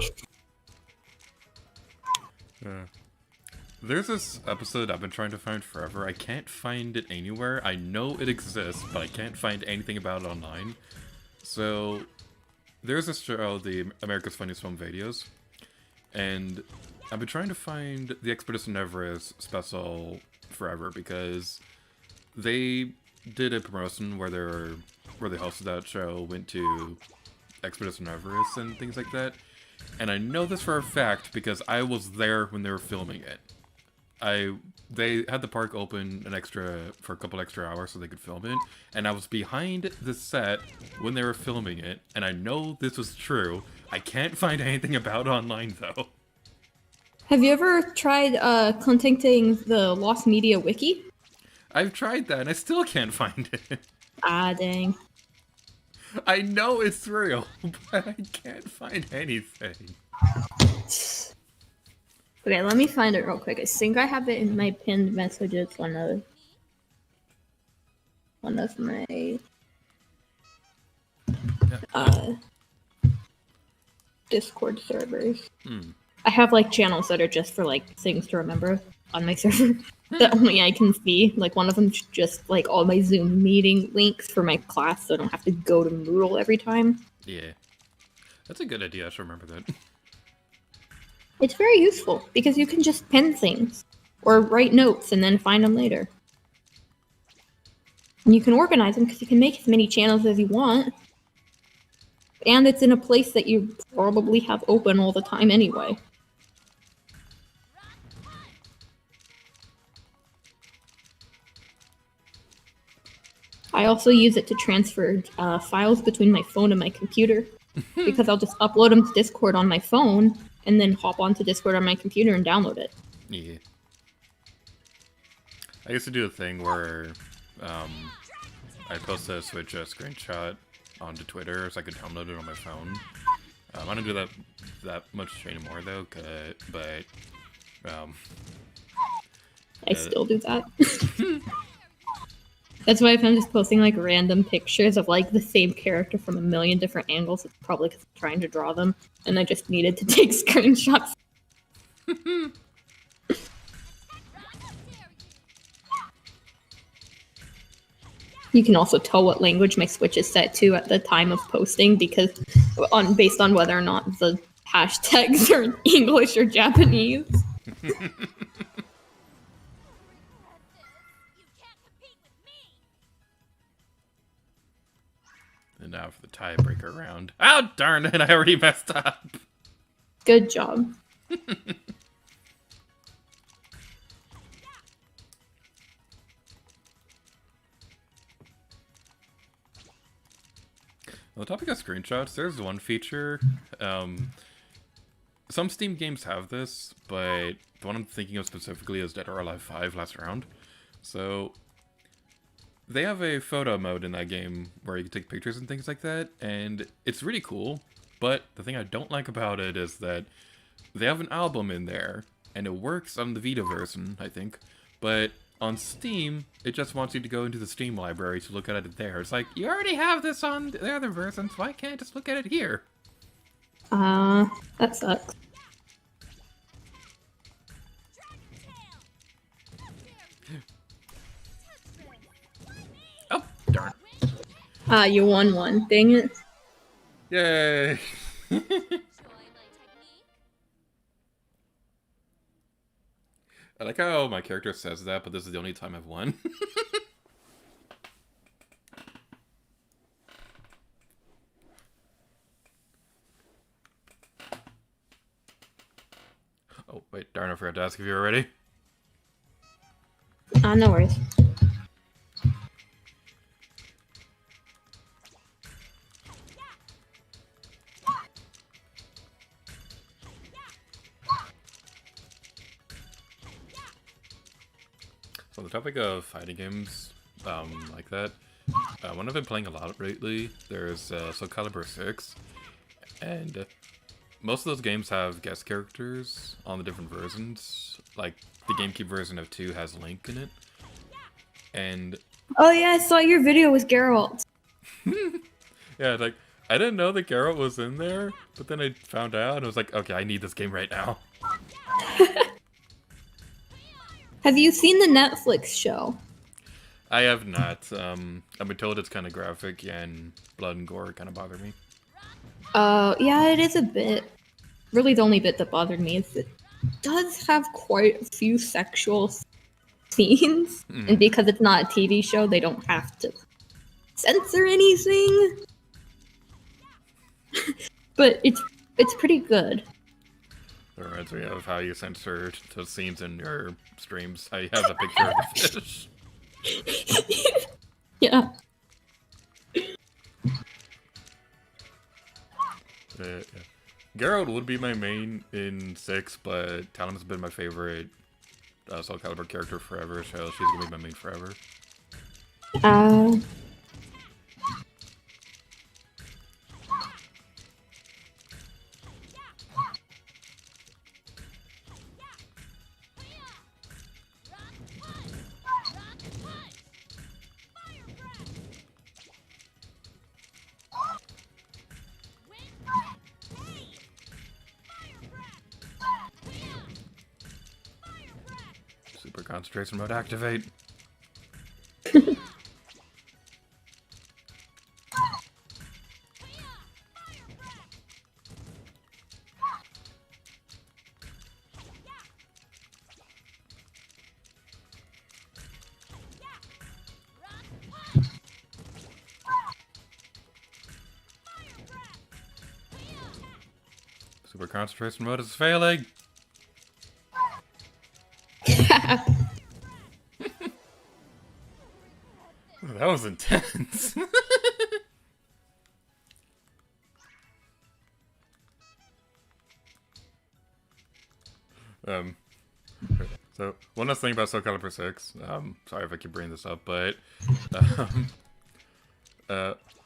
There's this episode I've been trying to find forever. I can't find it anywhere. I know it exists, but I can't find anything about it online. So, there's this show, the America's Funniest Home Videos, and I've been trying to find the Expedition Everest special forever because they did a promotion where they hosted that show, went to Expedition Everest and things like that. And I know this for a fact because I was there when they were filming it. They had the park open for a couple extra hours so they could film it, and I was behind the set when they were filming it, and I know this was true. I can't find anything about it online though. Have you ever tried contacting the Lost Media Wiki? I've tried that and I still can't find it. Ah, dang. I know it's real, but I can't find anything. Okay, let me find it real quick. I think I have it in my pinned messages. One of my Discord servers. I have like channels that are just for like things to remember on my server that only I can see. Like one of them just like all my Zoom meeting links for my class, so I don't have to go to Moodle every time. Yeah, that's a good idea. I should remember that. It's very useful because you can just pin things or write notes and then find them later. And you can organize them because you can make as many channels as you want. And it's in a place that you probably have open all the time anyway. I also use it to transfer files between my phone and my computer because I'll just upload them to Discord on my phone and then hop onto Discord on my computer and download it. Yeah. I used to do a thing where I post a Switch screenshot onto Twitter so I could download it on my phone. I don't do that much anymore though, but I still do that. That's why if I'm just posting like random pictures of like the same character from a million different angles, it's probably because I'm trying to draw them and I just needed to take screenshots. You can also tell what language my Switch is set to at the time of posting because based on whether or not the hashtags are in English or Japanese. And now for the tiebreaker round. Oh, darn it, I already messed up. Good job. On the topic of screenshots, there's one feature. Some Steam games have this, but the one I'm thinking of specifically is Dead or Alive 5 Last Round. So, they have a photo mode in that game where you can take pictures and things like that, and it's really cool, but the thing I don't like about it is that they have an album in there, and it works on the Vita version, I think, but on Steam, it just wants you to go into the Steam library to look at it there. It's like, you already have this on the other versions, why can't I just look at it here? That sucks. Oh, darn. You won one. Dang it. Yay! Enjoy my technique. I like how my character says that, but this is the only time I've won. Oh, wait, darn, I forgot to ask if you were ready. No worries. So on the topic of fighting games, like that, one I've been playing a lot lately, there's Soul Calibur 6, and most of those games have guest characters on the different versions. Like, the GameCube version of 2 has Link in it, and... Oh yeah, I saw your video with Geralt. yeah, like, I didn't know that Geralt was in there, but then I found out, and I was like, okay, I need this game right now. Have you seen the Netflix show? I have not. I've been told it's kind of graphic, and blood and gore kind of bother me. Yeah, it is a bit. Really, the only bit that bothered me is it does have quite a few sexual scenes, and because it's not a TV show, they don't have to censor anything. But it's pretty good. That reminds me of how you censored those scenes in your streams. I have a picture of the fish. Yeah. Yeah. Geralt would be my main in 6, but Talon's been my favorite Soul Calibur character forever, so she's gonna be my main forever. Super concentration mode activate. Super concentration mode is failing. That was intense. So one last thing about Soul Calibur 6. Sorry if I keep bringing this up, but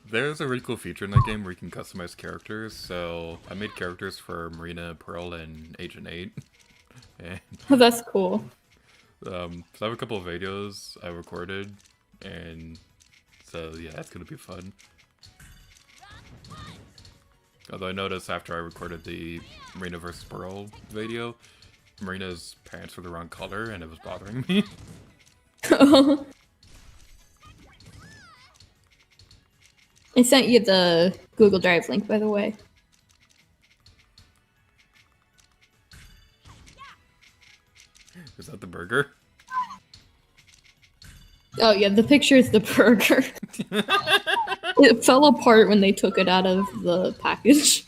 there's a really cool feature in that game where you can customize characters. So I made characters for Marina, Pearl, and Agent 8. And, Oh, that's cool. so I have a couple of videos I recorded, and so yeah, that's gonna be fun. Although I noticed after I recorded the Marina vs. Pearl video, Marina's pants were the wrong color, and it was bothering me. I sent you the Google Drive link, by the way. Is that the burger? Oh yeah, the picture is the burger. It fell apart when they took it out of the package.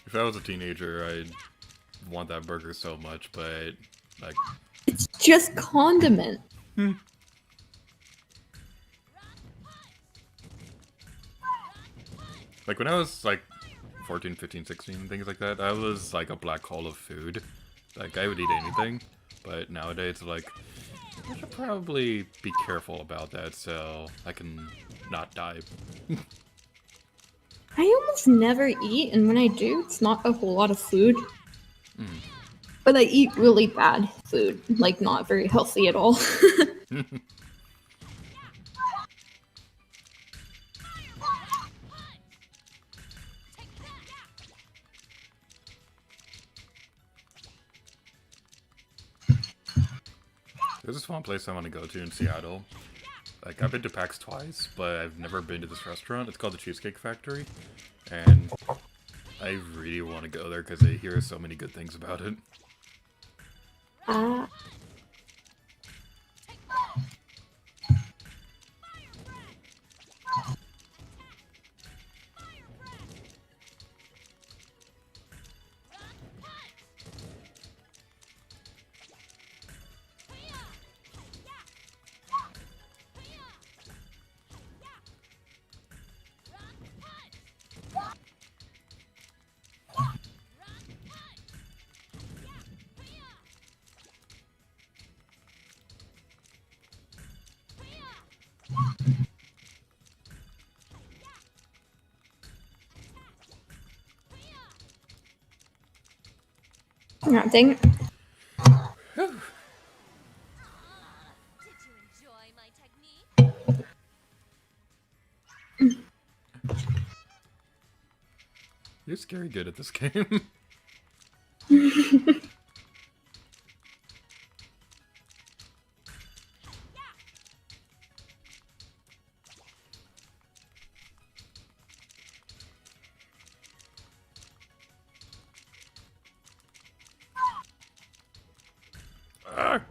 If I was a teenager, I'd want that burger so much, but like, It's just condiment. like when I was like 14, 15, 16, things like that, I was like a black hole of food. Like I would eat anything, but nowadays like I should probably be careful about that so I can not die. I almost never eat, and when I do, it's not a whole lot of food. But I eat really bad food, like not very healthy at all. There's this one place I want to go to in Seattle. Like, I've been to PAX twice, but I've never been to this restaurant. It's called the Cheesecake Factory, and I really want to go there because I hear so many good things about it. Yeah, dang it. Did you enjoy my technique? You're scary good at this game. Ah!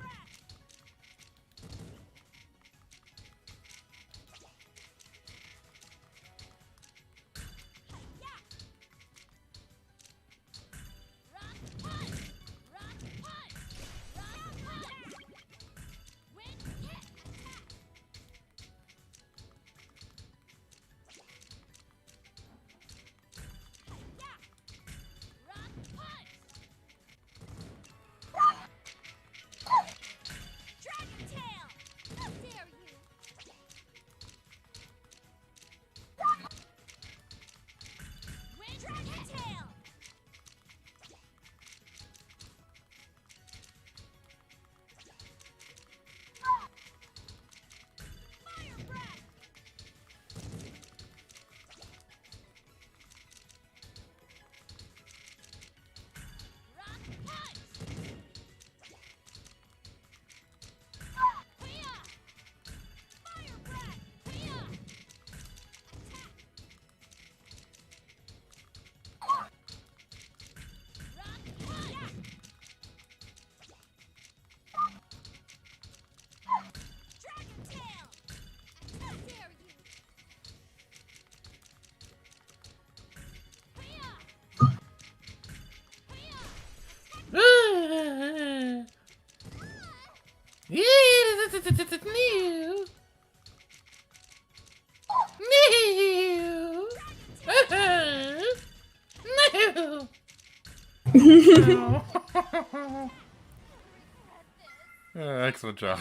Excellent job.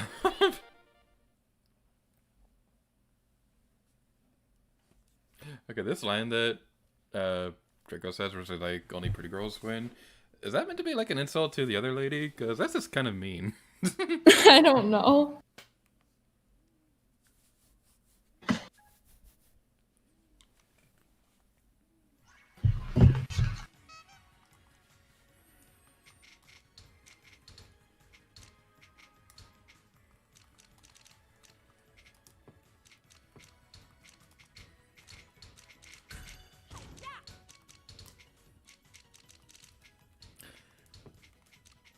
Okay, this line that Draco says was like only pretty girls win. Is that meant to be like an insult to the other lady? Because that's just kind of mean. I don't know.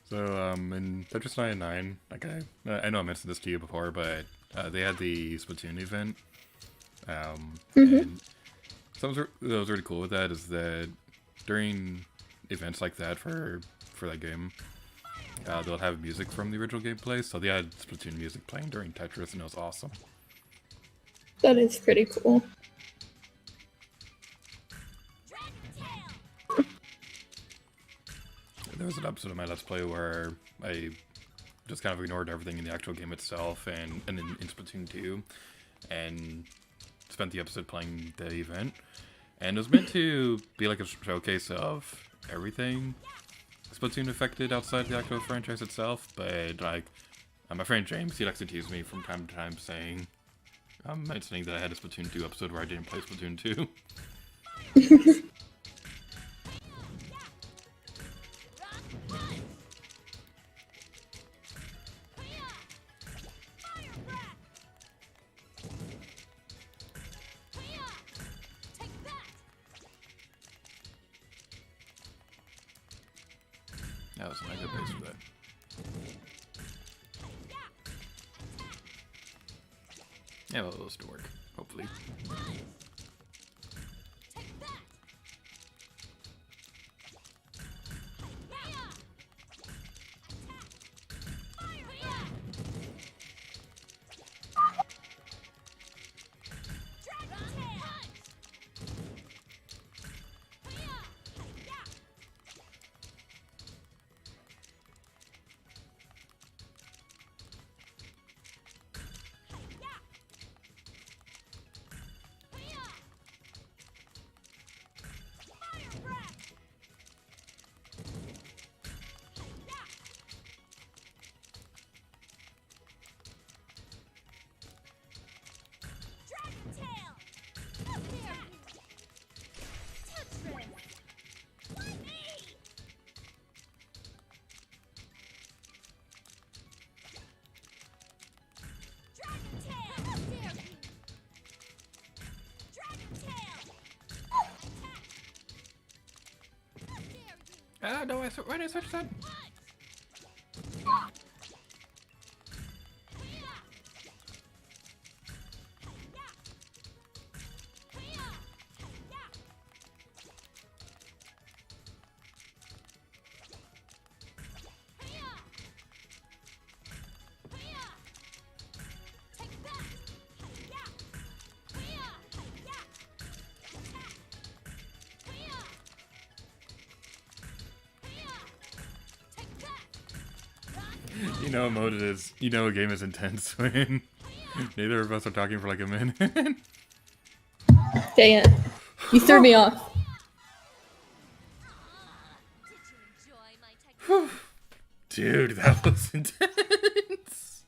So, in Tetris 99, like I know I mentioned this to you before, but they had the Splatoon event. And something that was really cool with that is that during events like that for that game, they'll have music from the original gameplay. So they had Splatoon music playing during Tetris, and it was awesome. That is pretty cool. There was an episode of my Let's Play where I just kind of ignored everything in the actual game itself, and then in Splatoon 2, and spent the episode playing the event. And it was meant to be like a showcase of everything Splatoon affected outside the actual franchise itself, but like, my friend James, he likes to tease me from time to time saying, mentioning that I had a Splatoon 2 episode where I didn't play Splatoon 2. That was not a good base for that. Yeah, well, it'll still work, hopefully. Ah, no, why did I switch that? You know what mode it is. You know a game is intense when neither of us are talking for like a minute. Dang it. You threw me off. Dude, that was intense.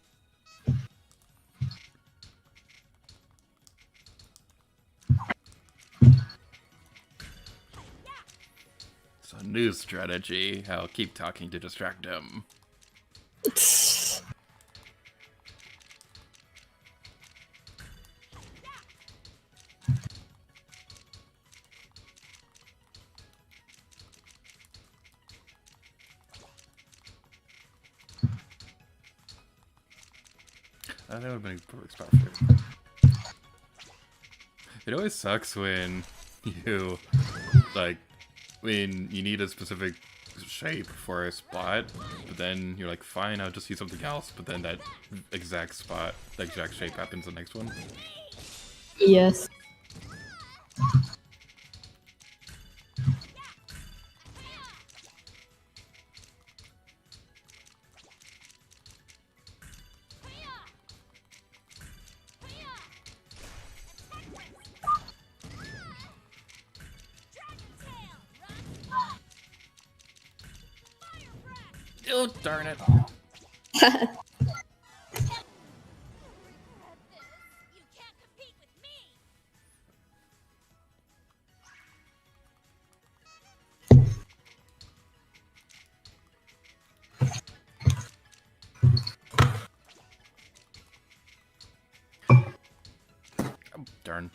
So new strategy. I'll keep talking to distract him. That would have been a perfect spot for it. It always sucks when you, like, when you need a specific shape for a spot, but then you're like, fine, I'll just use something else, but then that exact spot, that exact shape happens the next one. Yes. Oh, darn it. Oh, darn.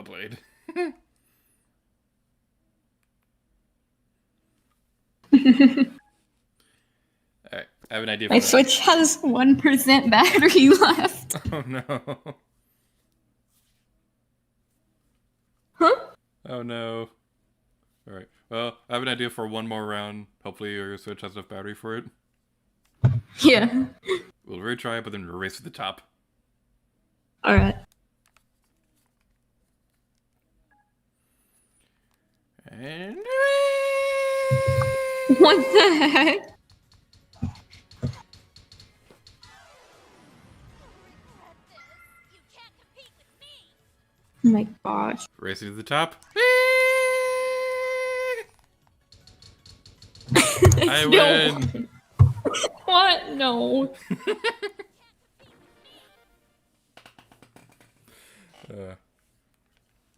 well played. Alright, I have an idea for My that. Switch has 1% battery left. Oh no. Huh? Oh no. Alright, well, I have an idea for one more round. Hopefully your Switch has enough battery for it. Yeah. We'll retry it, but then we'll race to the top. Alright. And... What the heck? You can't compete with me. Oh my gosh. Racing to the top. I win! What? No.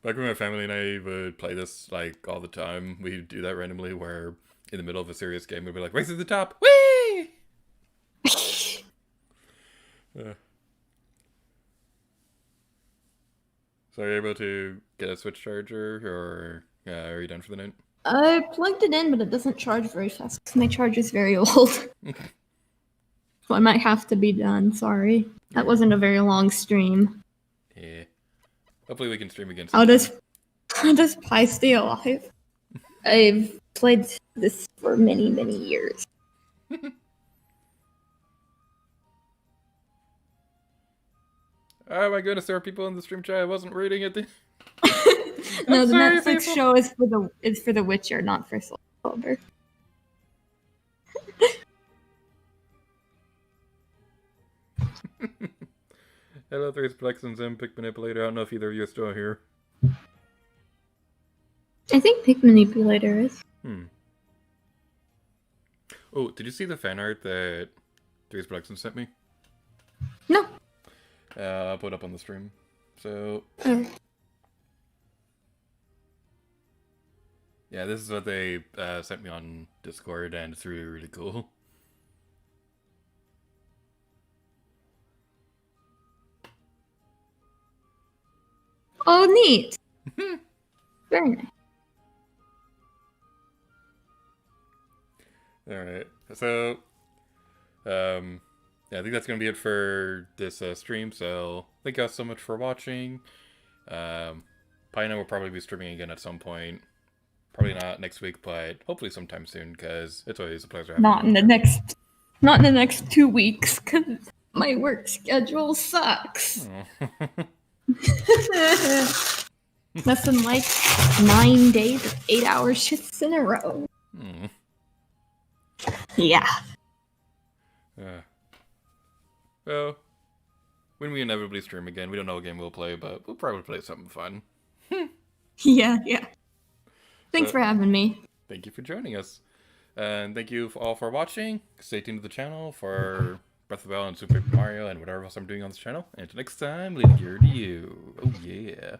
Back when my family and I would play this like all the time, we'd do that randomly where in the middle of a serious game we'd be like, race to the top! Whee! So are you able to get a Switch charger, or are you done for the night? I plugged it in, but it doesn't charge very fast because my charge is very old. So I might have to be done. Sorry. That wasn't a very long stream. Yeah. Hopefully we can stream again How sometime. does Pi stay alive? I've played this for many, many years. Oh my goodness, there are people in the stream chat. I wasn't reading it. No, the sorry, Netflix people. show is for The Witcher, not for Soul Calibur. Hello, 3Plex and Zim, Pick Manipulator. I don't know if either of you are still here. I think Pick Manipulator is. Oh, did you see the fan art that 3Plex sent me? No. I'll put it up on the stream. So, yeah, this is what they sent me on Discord, and it's really, really cool. Oh, neat. Very nice. Alright, so, yeah, I think that's going to be it for this stream, so thank you all so much for watching. Pino will probably be streaming again at some point. Probably not next week, but hopefully sometime soon, because it's always a pleasure having Not you. in the next 2 weeks, because my work schedule sucks. Nothing like 9 days of 8-hour shifts in a row. Yeah. Well, when we inevitably stream again, we don't know what game we'll play, but we'll probably play something fun. Yeah. Thanks for having me. Thank you for joining us. And thank you all for watching. Stay tuned to the channel for Breath of the Wild and Super Mario and whatever else I'm doing on this channel. And until next time, leave it here to you. Oh yeah.